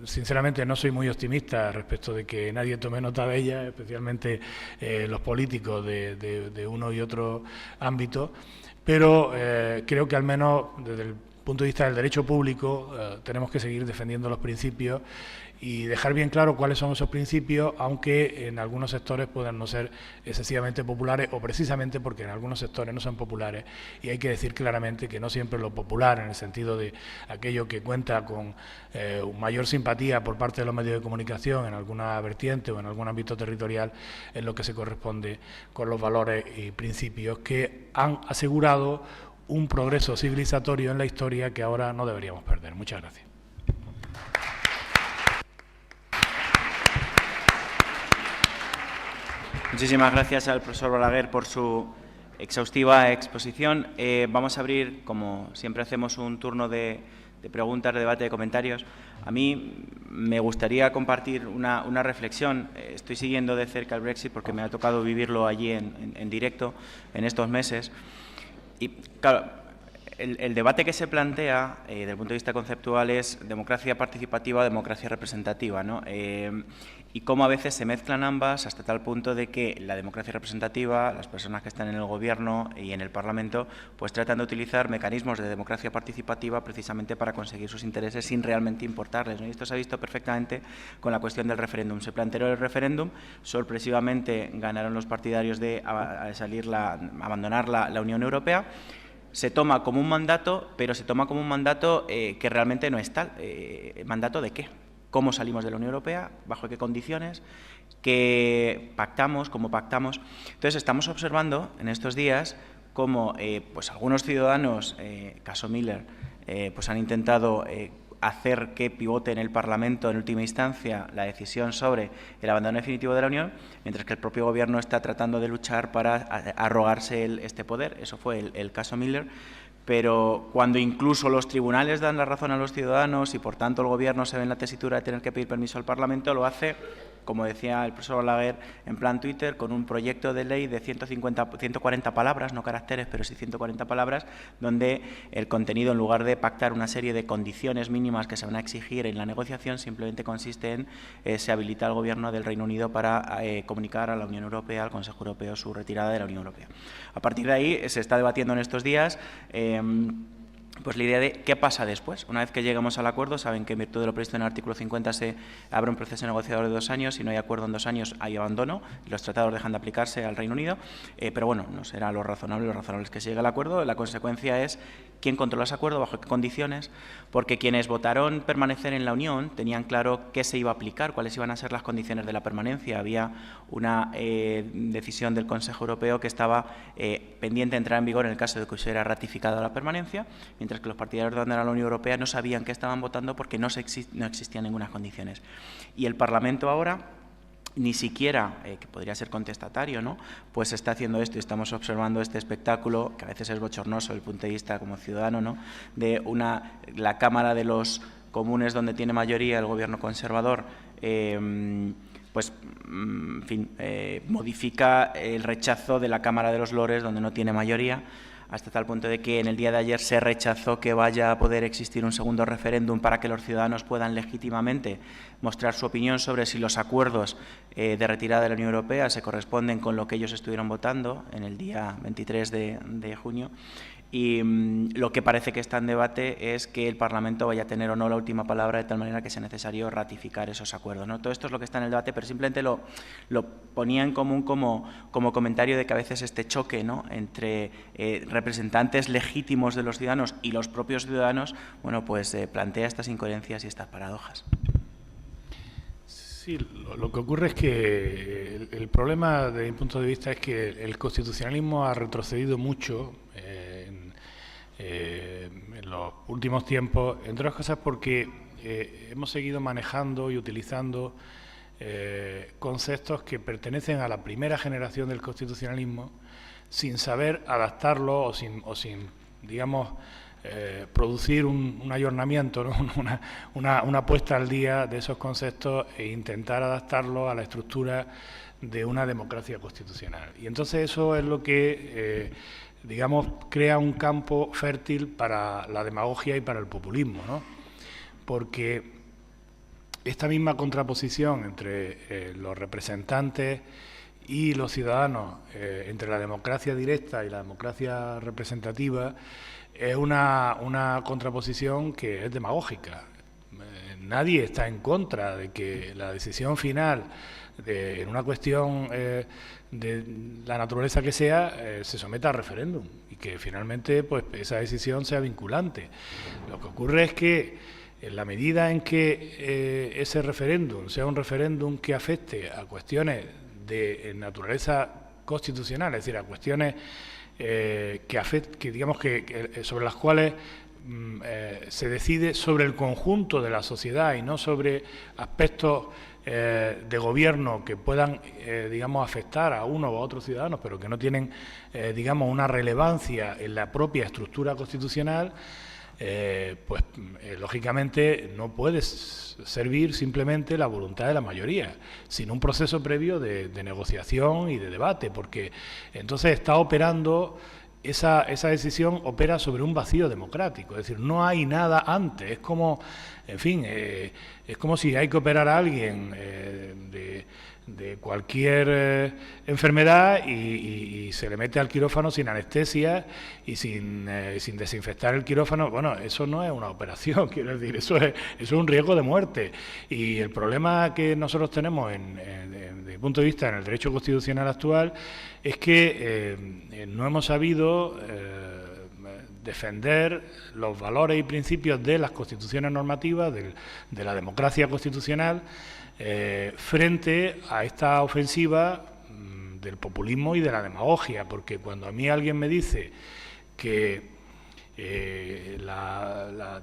Sinceramente no soy muy optimista respecto de que nadie tome nota de ella, especialmente los políticos de uno y otro ámbito, pero creo que al menos desde el punto de vista del derecho público tenemos que seguir defendiendo los principios y dejar bien claro cuáles son esos principios, aunque en algunos sectores puedan no ser excesivamente populares o precisamente porque en algunos sectores no son populares, y hay que decir claramente que no siempre lo popular, en el sentido de aquello que cuenta con mayor simpatía por parte de los medios de comunicación en alguna vertiente o en algún ámbito territorial, es lo que se corresponde con los valores y principios que han asegurado un progreso civilizatorio en la historia que ahora no deberíamos perder. Muchas gracias. Muchísimas gracias al profesor Balaguer por su exhaustiva exposición. Vamos a abrir, como siempre hacemos, un turno de preguntas, de debate, de comentarios. A mí me gustaría compartir una reflexión. Estoy siguiendo de cerca el Brexit porque me ha tocado vivirlo allí en directo en estos meses. Y, claro, el debate que se plantea desde el punto de vista conceptual es democracia participativa, democracia representativa, ¿no? Y cómo a veces se mezclan ambas hasta tal punto de que la democracia representativa, las personas que están en el Gobierno y en el Parlamento, pues tratan de utilizar mecanismos de democracia participativa precisamente para conseguir sus intereses sin realmente importarles, ¿no? Y esto se ha visto perfectamente con la cuestión del referéndum. Se planteó el referéndum, sorpresivamente ganaron los partidarios de abandonar la Unión Europea. Se toma como un mandato, pero se toma como un mandato que realmente no es tal. ¿Mandato de qué? ¿Cómo salimos de la Unión Europea? ¿Bajo qué condiciones? ¿Qué pactamos? ¿Cómo pactamos? Entonces, estamos observando en estos días cómo pues algunos ciudadanos, caso Miller, pues han intentado hacer que pivote en el Parlamento en última instancia la decisión sobre el abandono definitivo de la Unión, mientras que el propio Gobierno está tratando de luchar para arrogarse este poder. Eso fue el caso Miller. Pero cuando incluso los tribunales dan la razón a los ciudadanos y, por tanto, el Gobierno se ve en la tesitura de tener que pedir permiso al Parlamento, lo hace como decía el profesor Balaguer, en plan Twitter, con un proyecto de ley de 140 palabras, no caracteres, pero sí 140 palabras, donde el contenido, en lugar de pactar una serie de condiciones mínimas que se van a exigir en la negociación, simplemente consiste en se habilita al Gobierno del Reino Unido para comunicar a la Unión Europea, al Consejo Europeo, su retirada de la Unión Europea. A partir de ahí se está debatiendo en estos días pues la idea de qué pasa después. Una vez que lleguemos al acuerdo, saben que en virtud de lo previsto en el artículo 50 se abre un proceso negociador de 2 años, si no hay acuerdo en 2 años hay abandono, y los tratados dejan de aplicarse al Reino Unido, pero bueno, no será lo razonable es que se llegue al acuerdo. La consecuencia es quién controla ese acuerdo, bajo qué condiciones, porque quienes votaron permanecer en la Unión tenían claro qué se iba a aplicar, cuáles iban a ser las condiciones de la permanencia. Había una decisión del Consejo Europeo que estaba pendiente de entrar en vigor en el caso de que hubiera ratificado la permanencia, mientras que los partidarios de abandonar a la Unión Europea no sabían qué estaban votando porque no existían ninguna condiciones. Y el Parlamento ahora, ni siquiera, que podría ser contestatario, ¿no?, pues está haciendo esto y estamos observando este espectáculo, que a veces es bochornoso desde el punto de vista como ciudadano, ¿no?, de la Cámara de los Comunes, donde tiene mayoría el Gobierno conservador, pues, en fin, modifica el rechazo de la Cámara de los Lores, donde no tiene mayoría, hasta tal punto de que en el día de ayer se rechazó que vaya a poder existir un segundo referéndum para que los ciudadanos puedan legítimamente mostrar su opinión sobre si los acuerdos de retirada de la Unión Europea se corresponden con lo que ellos estuvieron votando en el día 23 de junio. Y lo que parece que está en debate es que el Parlamento vaya a tener o no la última palabra, de tal manera que sea necesario ratificar esos acuerdos, ¿no? Todo esto es lo que está en el debate, pero simplemente lo ponía en común como comentario de que a veces este choque, ¿no?, entre representantes legítimos de los ciudadanos y los propios ciudadanos, bueno, pues plantea estas incoherencias y estas paradojas. Sí, lo que ocurre es que el problema, desde mi punto de vista, es que el constitucionalismo ha retrocedido mucho en los últimos tiempos, entre otras cosas porque hemos seguido manejando y utilizando conceptos que pertenecen a la primera generación del constitucionalismo sin saber adaptarlo o sin digamos, producir un ayornamiento, ¿no?, una puesta al día de esos conceptos e intentar adaptarlos a la estructura de una democracia constitucional. Y entonces eso es lo que digamos, crea un campo fértil para la demagogia y para el populismo, ¿no? Porque esta misma contraposición entre los representantes y los ciudadanos, entre la democracia directa y la democracia representativa, es una contraposición que es demagógica. Nadie está en contra de que la decisión final en una cuestión de la naturaleza que sea, se someta a referéndum y que finalmente pues esa decisión sea vinculante. Lo que ocurre es que en la medida en que ese referéndum sea un referéndum que afecte a cuestiones de naturaleza constitucional, es decir, a cuestiones sobre las cuales se decide sobre el conjunto de la sociedad y no sobre aspectos de gobierno que puedan, digamos, afectar a uno o a otros ciudadanos, pero que no tienen, digamos, una relevancia en la propia estructura constitucional, pues lógicamente no puede servir simplemente la voluntad de la mayoría, sino un proceso previo de negociación y de debate, porque entonces está operando, esa decisión opera sobre un vacío democrático, es decir, no hay nada antes, es como, en fin, es como si hay que operar a alguien de cualquier enfermedad y se le mete al quirófano sin anestesia y sin desinfectar el quirófano. Bueno, eso no es una operación, quiero decir, eso es un riesgo de muerte. Y el problema que nosotros tenemos, desde mi punto de vista, en el derecho constitucional actual, es que no hemos sabido defender los valores y principios de las constituciones normativas, de la democracia constitucional, frente a esta ofensiva del populismo y de la demagogia, porque cuando a mí alguien me dice que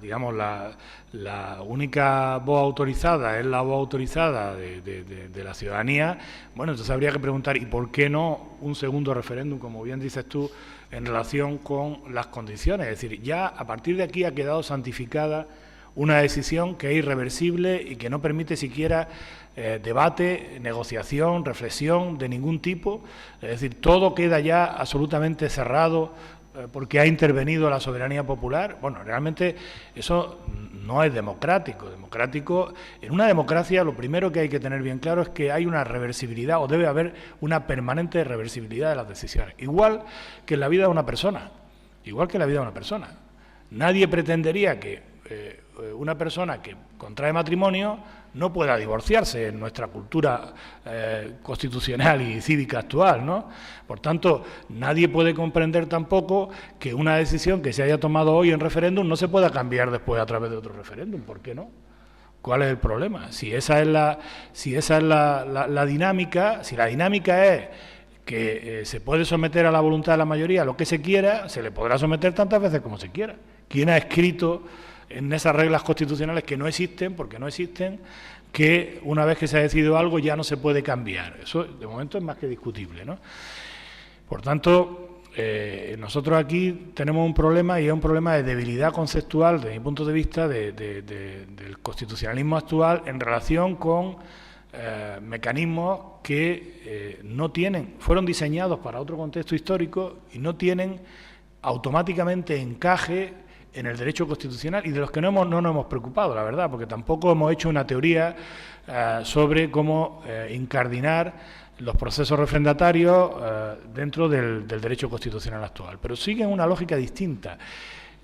digamos la única voz autorizada es la voz autorizada de la ciudadanía, bueno, entonces habría que preguntar, ¿y por qué no un segundo referéndum, como bien dices tú, en relación con las condiciones? Es decir, ya a partir de aquí ha quedado santificada una decisión que es irreversible y que no permite siquiera debate, negociación, reflexión de ningún tipo. Es decir, todo queda ya absolutamente cerrado porque ha intervenido la soberanía popular. Bueno, realmente eso no es democrático. En una democracia lo primero que hay que tener bien claro es que hay una reversibilidad, o debe haber una permanente reversibilidad de las decisiones. Igual que en la vida de una persona. Nadie pretendería que una persona que contrae matrimonio no pueda divorciarse en nuestra cultura constitucional y cívica actual, ¿no? Por tanto, nadie puede comprender tampoco que una decisión que se haya tomado hoy en referéndum no se pueda cambiar después a través de otro referéndum. ¿Por qué no? ¿Cuál es el problema? Si esa es la dinámica, si la dinámica es que se puede someter a la voluntad de la mayoría lo que se quiera, se le podrá someter tantas veces como se quiera. ¿Quién ha escrito en esas reglas constitucionales que no existen, porque no existen, que una vez que se ha decidido algo ya no se puede cambiar? Eso de momento es más que discutible, ¿no? Por tanto, nosotros aquí tenemos un problema, y es un problema de debilidad conceptual, desde mi punto de vista, del constitucionalismo actual en relación con mecanismos que fueron diseñados para otro contexto histórico y no tienen automáticamente encaje en el derecho constitucional, y de los que no nos hemos preocupado, la verdad, porque tampoco hemos hecho una teoría sobre cómo incardinar los procesos refrendatarios dentro del derecho constitucional actual, pero siguen una lógica distinta.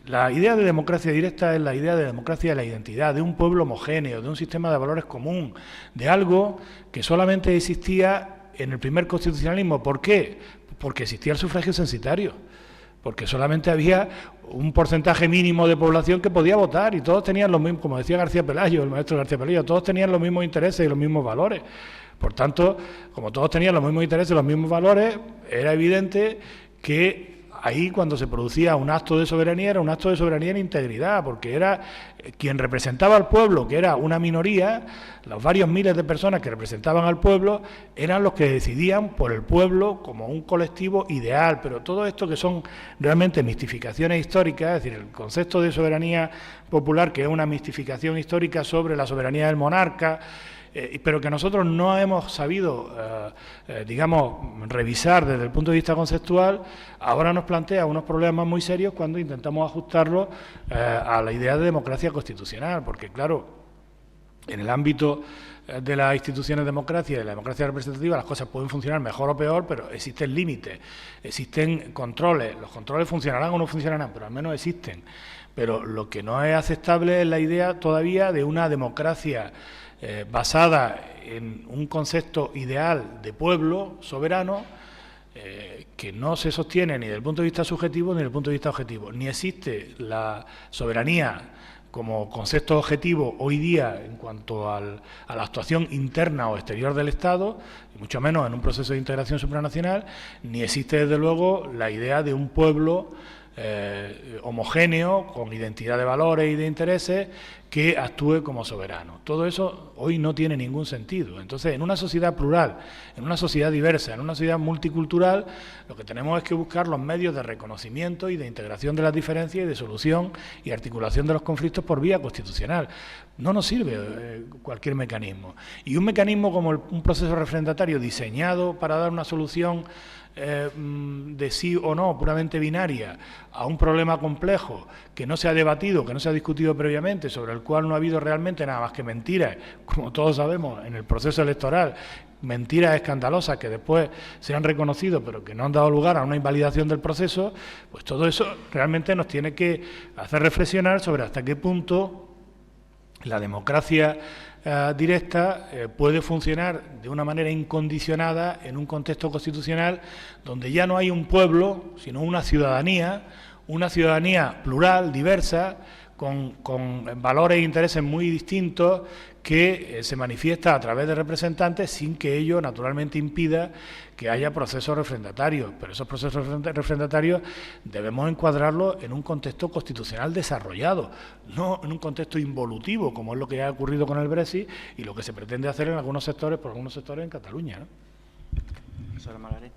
La idea de democracia directa es la idea de democracia de la identidad, de un pueblo homogéneo, de un sistema de valores común, de algo que solamente existía en el primer constitucionalismo. ¿Por qué? Porque existía el sufragio censitario, porque solamente había un porcentaje mínimo de población que podía votar y todos tenían los mismos, como decía García Pelayo, el maestro García Pelayo, todos tenían los mismos intereses y los mismos valores. Por tanto, como todos tenían los mismos intereses y los mismos valores, era evidente que ahí, cuando se producía un acto de soberanía, era un acto de soberanía en integridad, porque era quien representaba al pueblo, que era una minoría, los varios miles de personas que representaban al pueblo, eran los que decidían por el pueblo como un colectivo ideal. Pero todo esto, que son realmente mistificaciones históricas, es decir, el concepto de soberanía popular, que es una mistificación histórica sobre la soberanía del monarca, pero que nosotros no hemos sabido, revisar desde el punto de vista conceptual, ahora nos plantea unos problemas muy serios cuando intentamos ajustarlo a la idea de democracia constitucional, porque claro, en el ámbito de las instituciones de democracia y de la democracia representativa las cosas pueden funcionar mejor o peor, pero existen límites, existen controles. Los controles funcionarán o no funcionarán, pero al menos existen. Pero lo que no es aceptable es la idea todavía de una democracia basada en un concepto ideal de pueblo soberano, que no se sostiene ni desde el punto de vista subjetivo ni desde el punto de vista objetivo. Ni existe la soberanía como concepto objetivo hoy día en cuanto a la actuación interna o exterior del Estado, y mucho menos en un proceso de integración supranacional, ni existe desde luego la idea de un pueblo homogéneo, con identidad de valores y de intereses, que actúe como soberano. Todo eso hoy no tiene ningún sentido. Entonces, en una sociedad plural, en una sociedad diversa, en una sociedad multicultural, lo que tenemos es que buscar los medios de reconocimiento y de integración de las diferencias y de solución y articulación de los conflictos por vía constitucional. No nos sirve cualquier mecanismo. Y un mecanismo como un proceso refrendatario diseñado para dar una solución de sí o no, puramente binaria, a un problema complejo que no se ha debatido, que no se ha discutido previamente, sobre el cual no ha habido realmente nada más que mentiras, como todos sabemos, en el proceso electoral, mentiras escandalosas que después se han reconocido pero que no han dado lugar a una invalidación del proceso, pues todo eso realmente nos tiene que hacer reflexionar sobre hasta qué punto la democracia directa puede funcionar de una manera incondicionada en un contexto constitucional donde ya no hay un pueblo, sino una ciudadanía plural, diversa, con valores e intereses muy distintos, que se manifiesta a través de representantes sin que ello naturalmente impida que haya procesos refrendatarios. Pero esos procesos refrendatarios debemos encuadrarlos en un contexto constitucional desarrollado, no en un contexto involutivo, como es lo que ha ocurrido con el Brexit y lo que se pretende hacer en algunos sectores, por algunos sectores en Cataluña, ¿no? Profesora Margaret.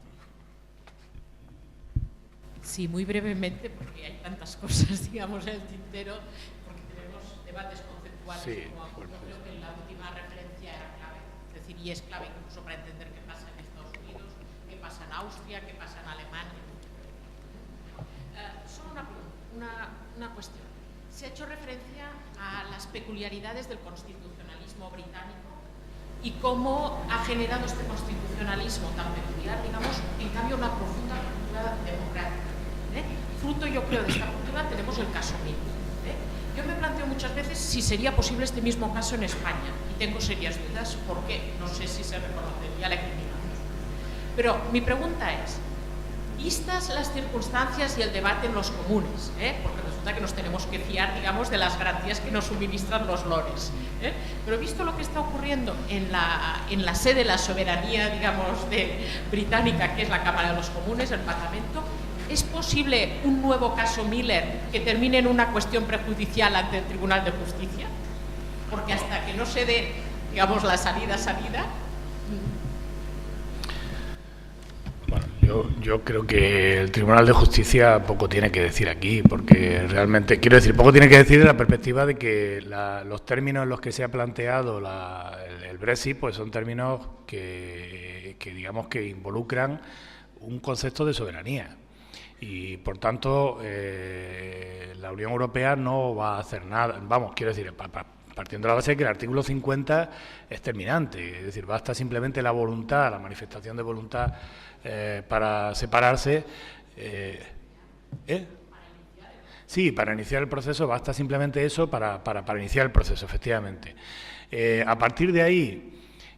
Sí, muy brevemente, porque hay tantas cosas, digamos, en el tintero, porque tenemos debates conceptuales, sí, como yo creo que la última referencia era clave. Es decir, y es clave incluso para entender qué pasa en Estados Unidos, qué pasa en Austria, qué pasa en Alemania. Solo una cuestión. Se ha hecho referencia a las peculiaridades del constitucionalismo británico y cómo ha generado este constitucionalismo tan peculiar, digamos, en cambio, una profunda cultura democrática. Fruto, yo creo, de esta cultura tenemos el caso Miller. Yo me planteo muchas veces si sería posible este mismo caso en España, y tengo serias dudas, porque no sé si se reconocería legítimamente. Pero mi pregunta es, vistas las circunstancias y el debate en los comunes, porque resulta que nos tenemos que fiar, digamos, de las garantías que nos suministran los lores, pero visto lo que está ocurriendo en la sede de la soberanía, digamos, británica, que es la Cámara de los Comunes, el Parlamento, ¿es posible un nuevo caso Miller que termine en una cuestión prejudicial ante el Tribunal de Justicia? Porque hasta que no se dé, digamos, la salida. Bueno, yo creo que el Tribunal de Justicia poco tiene que decir aquí, porque realmente, quiero decir, poco tiene que decir en la perspectiva de que los términos en los que se ha planteado el Brexit, pues son términos que digamos que involucran un concepto de soberanía. Y, por tanto, la Unión Europea no va a hacer nada. Vamos, quiero decir, partiendo de la base de que el artículo 50 es terminante. Es decir, basta simplemente la voluntad, la manifestación de voluntad para separarse. Sí, para iniciar el proceso basta simplemente eso para iniciar el proceso, efectivamente. A partir de ahí,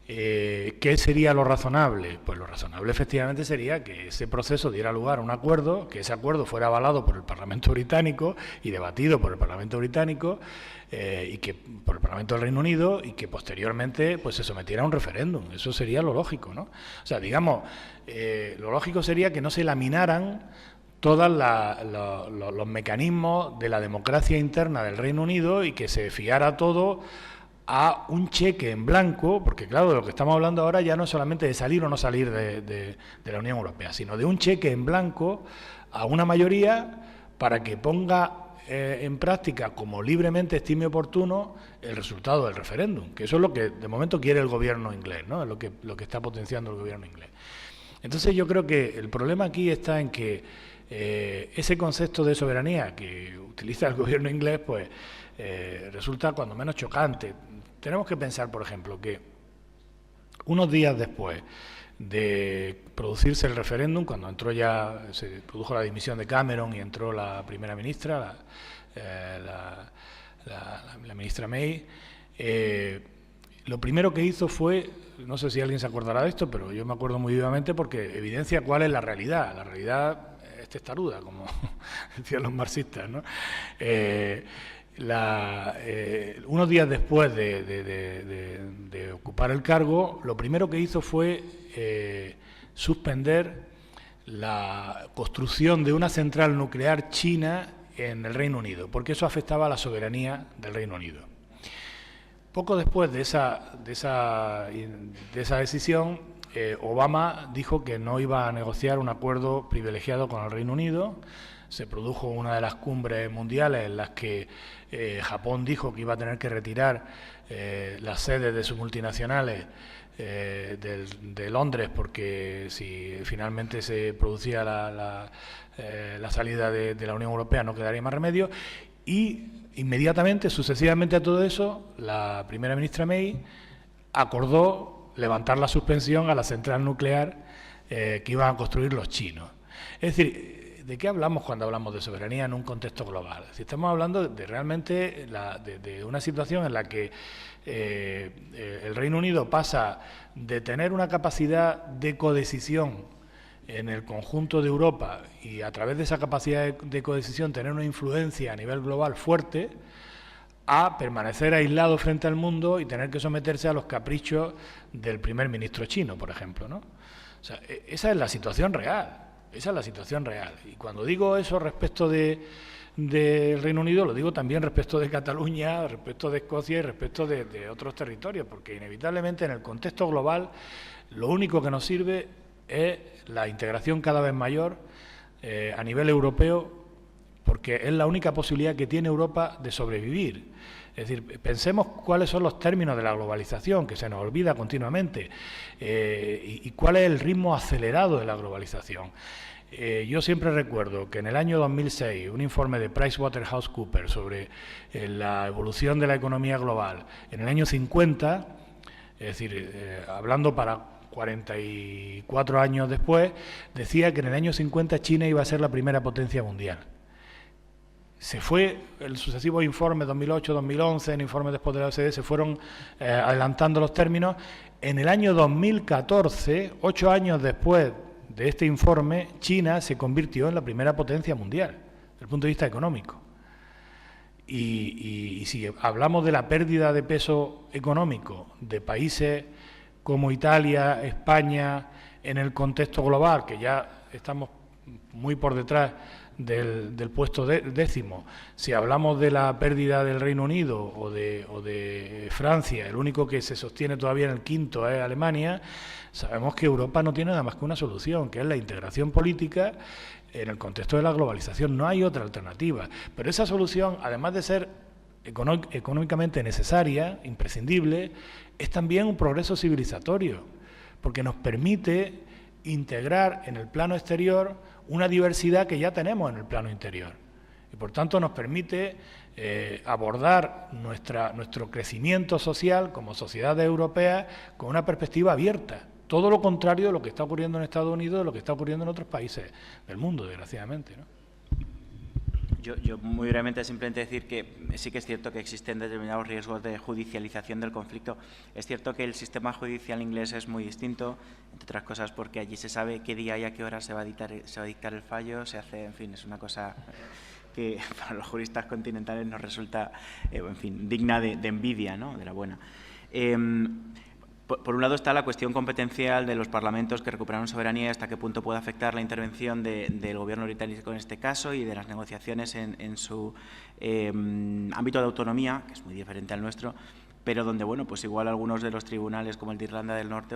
¿qué sería lo razonable? Pues lo razonable efectivamente sería que ese proceso diera lugar a un acuerdo, que ese acuerdo fuera avalado por el Parlamento británico y debatido por el Parlamento británico y que por el Parlamento del Reino Unido, y que posteriormente pues se sometiera a un referéndum. Eso sería lo lógico, ¿no? O sea, digamos, lo lógico sería que no se laminaran todos los mecanismos de la democracia interna del Reino Unido y que se fiara todo a un cheque en blanco, porque claro, de lo que estamos hablando ahora ya no es solamente de salir o no salir de la Unión Europea, sino de un cheque en blanco a una mayoría para que ponga en práctica, como libremente estime oportuno, el resultado del referéndum, que eso es lo que de momento quiere el gobierno inglés, ¿no? Es lo que está potenciando el gobierno inglés. Entonces yo creo que el problema aquí está en que ese concepto de soberanía que utiliza el gobierno inglés, pues resulta cuando menos chocante. Tenemos que pensar, por ejemplo, que unos días después de producirse el referéndum, cuando se produjo la dimisión de Cameron y entró la primera ministra, la ministra May, lo primero que hizo fue, no sé si alguien se acordará de esto, pero yo me acuerdo muy vivamente porque evidencia cuál es la realidad. La realidad es testaruda, como decían los marxistas, ¿no? Unos días después de ocupar el cargo, lo primero que hizo fue suspender la construcción de una central nuclear china en el Reino Unido, porque eso afectaba a la soberanía del Reino Unido. Poco después de esa decisión, Obama dijo que no iba a negociar un acuerdo privilegiado con el Reino Unido. Se produjo una de las cumbres mundiales en las que Japón dijo que iba a tener que retirar las sedes de sus multinacionales de Londres, porque si finalmente se producía la salida de la Unión Europea no quedaría más remedio. Y inmediatamente, sucesivamente a todo eso, la primera ministra May acordó levantar la suspensión a la central nuclear que iban a construir los chinos. Es decir, ¿de qué hablamos cuando hablamos de soberanía en un contexto global? Si estamos hablando de realmente de una situación en la que el Reino Unido pasa de tener una capacidad de codecisión en el conjunto de Europa y a través de esa capacidad de codecisión tener una influencia a nivel global fuerte, a permanecer aislado frente al mundo y tener que someterse a los caprichos del primer ministro chino, por ejemplo, ¿no? O sea, esa es la situación real. Esa es la situación real. Y cuando digo eso respecto del Reino Unido, lo digo también respecto de Cataluña, respecto de Escocia y respecto de otros territorios, porque inevitablemente en el contexto global lo único que nos sirve es la integración cada vez mayor a nivel europeo porque es la única posibilidad que tiene Europa de sobrevivir. Es decir, pensemos cuáles son los términos de la globalización, que se nos olvida continuamente, y cuál es el ritmo acelerado de la globalización. Yo siempre recuerdo que en el año 2006, un informe de PricewaterhouseCoopers sobre la evolución de la economía global, en el año 50, es decir, hablando para 44 años después, decía que en el año 50 China iba a ser la primera potencia mundial. Se fue, el sucesivo informe 2008, 2011, el informe después de la OCDE, se fueron adelantando los términos. En el año 2014, 8 años después de este informe, China se convirtió en la primera potencia mundial, desde el punto de vista económico. Y si hablamos de la pérdida de peso económico de países como Italia, España, en el contexto global, que ya estamos muy por detrás del puesto décimo, si hablamos de la pérdida del Reino Unido o de Francia, el único que se sostiene todavía en el quinto es Alemania, sabemos que Europa no tiene nada más que una solución, que es la integración política en el contexto de la globalización. No hay otra alternativa. Pero esa solución, además de ser económicamente necesaria, imprescindible, es también un progreso civilizatorio, porque nos permite integrar en el plano exterior una diversidad que ya tenemos en el plano interior. Y por tanto nos permite abordar nuestro crecimiento social como sociedades europeas con una perspectiva abierta. Todo lo contrario de lo que está ocurriendo en Estados Unidos, de lo que está ocurriendo en otros países del mundo, desgraciadamente, ¿no? Yo muy brevemente simplemente decir que sí que es cierto que existen determinados riesgos de judicialización del conflicto. Es cierto que el sistema judicial inglés es muy distinto, entre otras cosas porque allí se sabe qué día y a qué hora se va a dictar el fallo, se hace, en fin, es una cosa que para los juristas continentales nos resulta, en fin, digna de envidia, ¿no?, de la buena. Por un lado está la cuestión competencial de los parlamentos que recuperaron soberanía y hasta qué punto puede afectar la intervención del gobierno británico en este caso y de las negociaciones en su ámbito de autonomía, que es muy diferente al nuestro, pero donde, bueno, pues igual algunos de los tribunales, como el de Irlanda del Norte,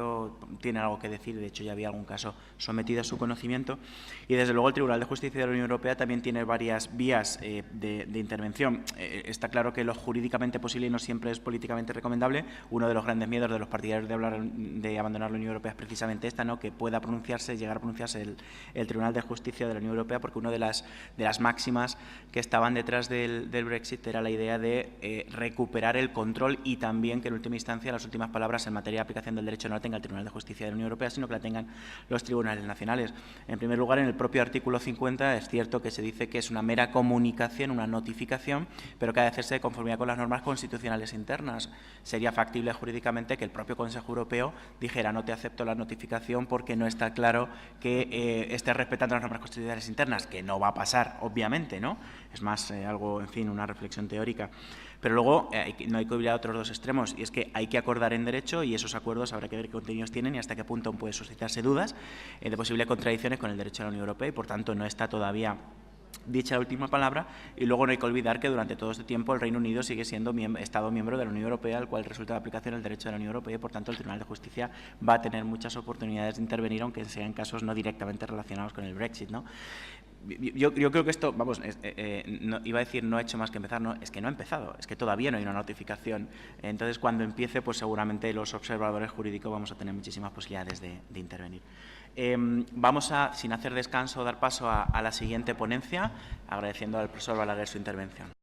tienen algo que decir. De hecho, ya había algún caso sometido a su conocimiento. Y, desde luego, el Tribunal de Justicia de la Unión Europea también tiene varias vías de intervención. Está claro que lo jurídicamente posible no siempre es políticamente recomendable. Uno de los grandes miedos de los partidarios de abandonar la Unión Europea es precisamente esta, ¿no?, que pueda llegar a pronunciarse el Tribunal de Justicia de la Unión Europea, porque una de las máximas que estaban detrás del Brexit era la idea de recuperar el control y también que en última instancia las últimas palabras en materia de aplicación del derecho no la tenga el Tribunal de Justicia de la Unión Europea, sino que la tengan los tribunales nacionales. En primer lugar, en el propio artículo 50 es cierto que se dice que es una mera comunicación, una notificación, pero que ha de hacerse de conformidad con las normas constitucionales internas. Sería factible jurídicamente que el propio Consejo Europeo dijera: no te acepto la notificación porque no está claro que estés respetando las normas constitucionales internas, que no va a pasar, obviamente, ¿no? Es más algo, en fin, una reflexión teórica. Pero luego no hay que olvidar otros dos extremos, y es que hay que acordar en derecho y esos acuerdos habrá que ver qué contenidos tienen y hasta qué punto puede suscitarse dudas de posibles contradicciones con el derecho de la Unión Europea, y por tanto no está todavía dicha la última palabra. Y luego no hay que olvidar que durante todo este tiempo el Reino Unido sigue siendo Estado miembro de la Unión Europea, al cual resulta de aplicación el derecho de la Unión Europea, y por tanto el Tribunal de Justicia va a tener muchas oportunidades de intervenir, aunque sean casos no directamente relacionados con el Brexit, ¿no? Yo creo que esto, vamos, no, iba a decir no ha hecho más que empezar, no, es que no ha empezado, es que todavía no hay una notificación. Entonces, cuando empiece, pues seguramente los observadores jurídicos vamos a tener muchísimas posibilidades de intervenir. Vamos a, sin hacer descanso, dar paso a la siguiente ponencia, agradeciendo al profesor Balaguer su intervención.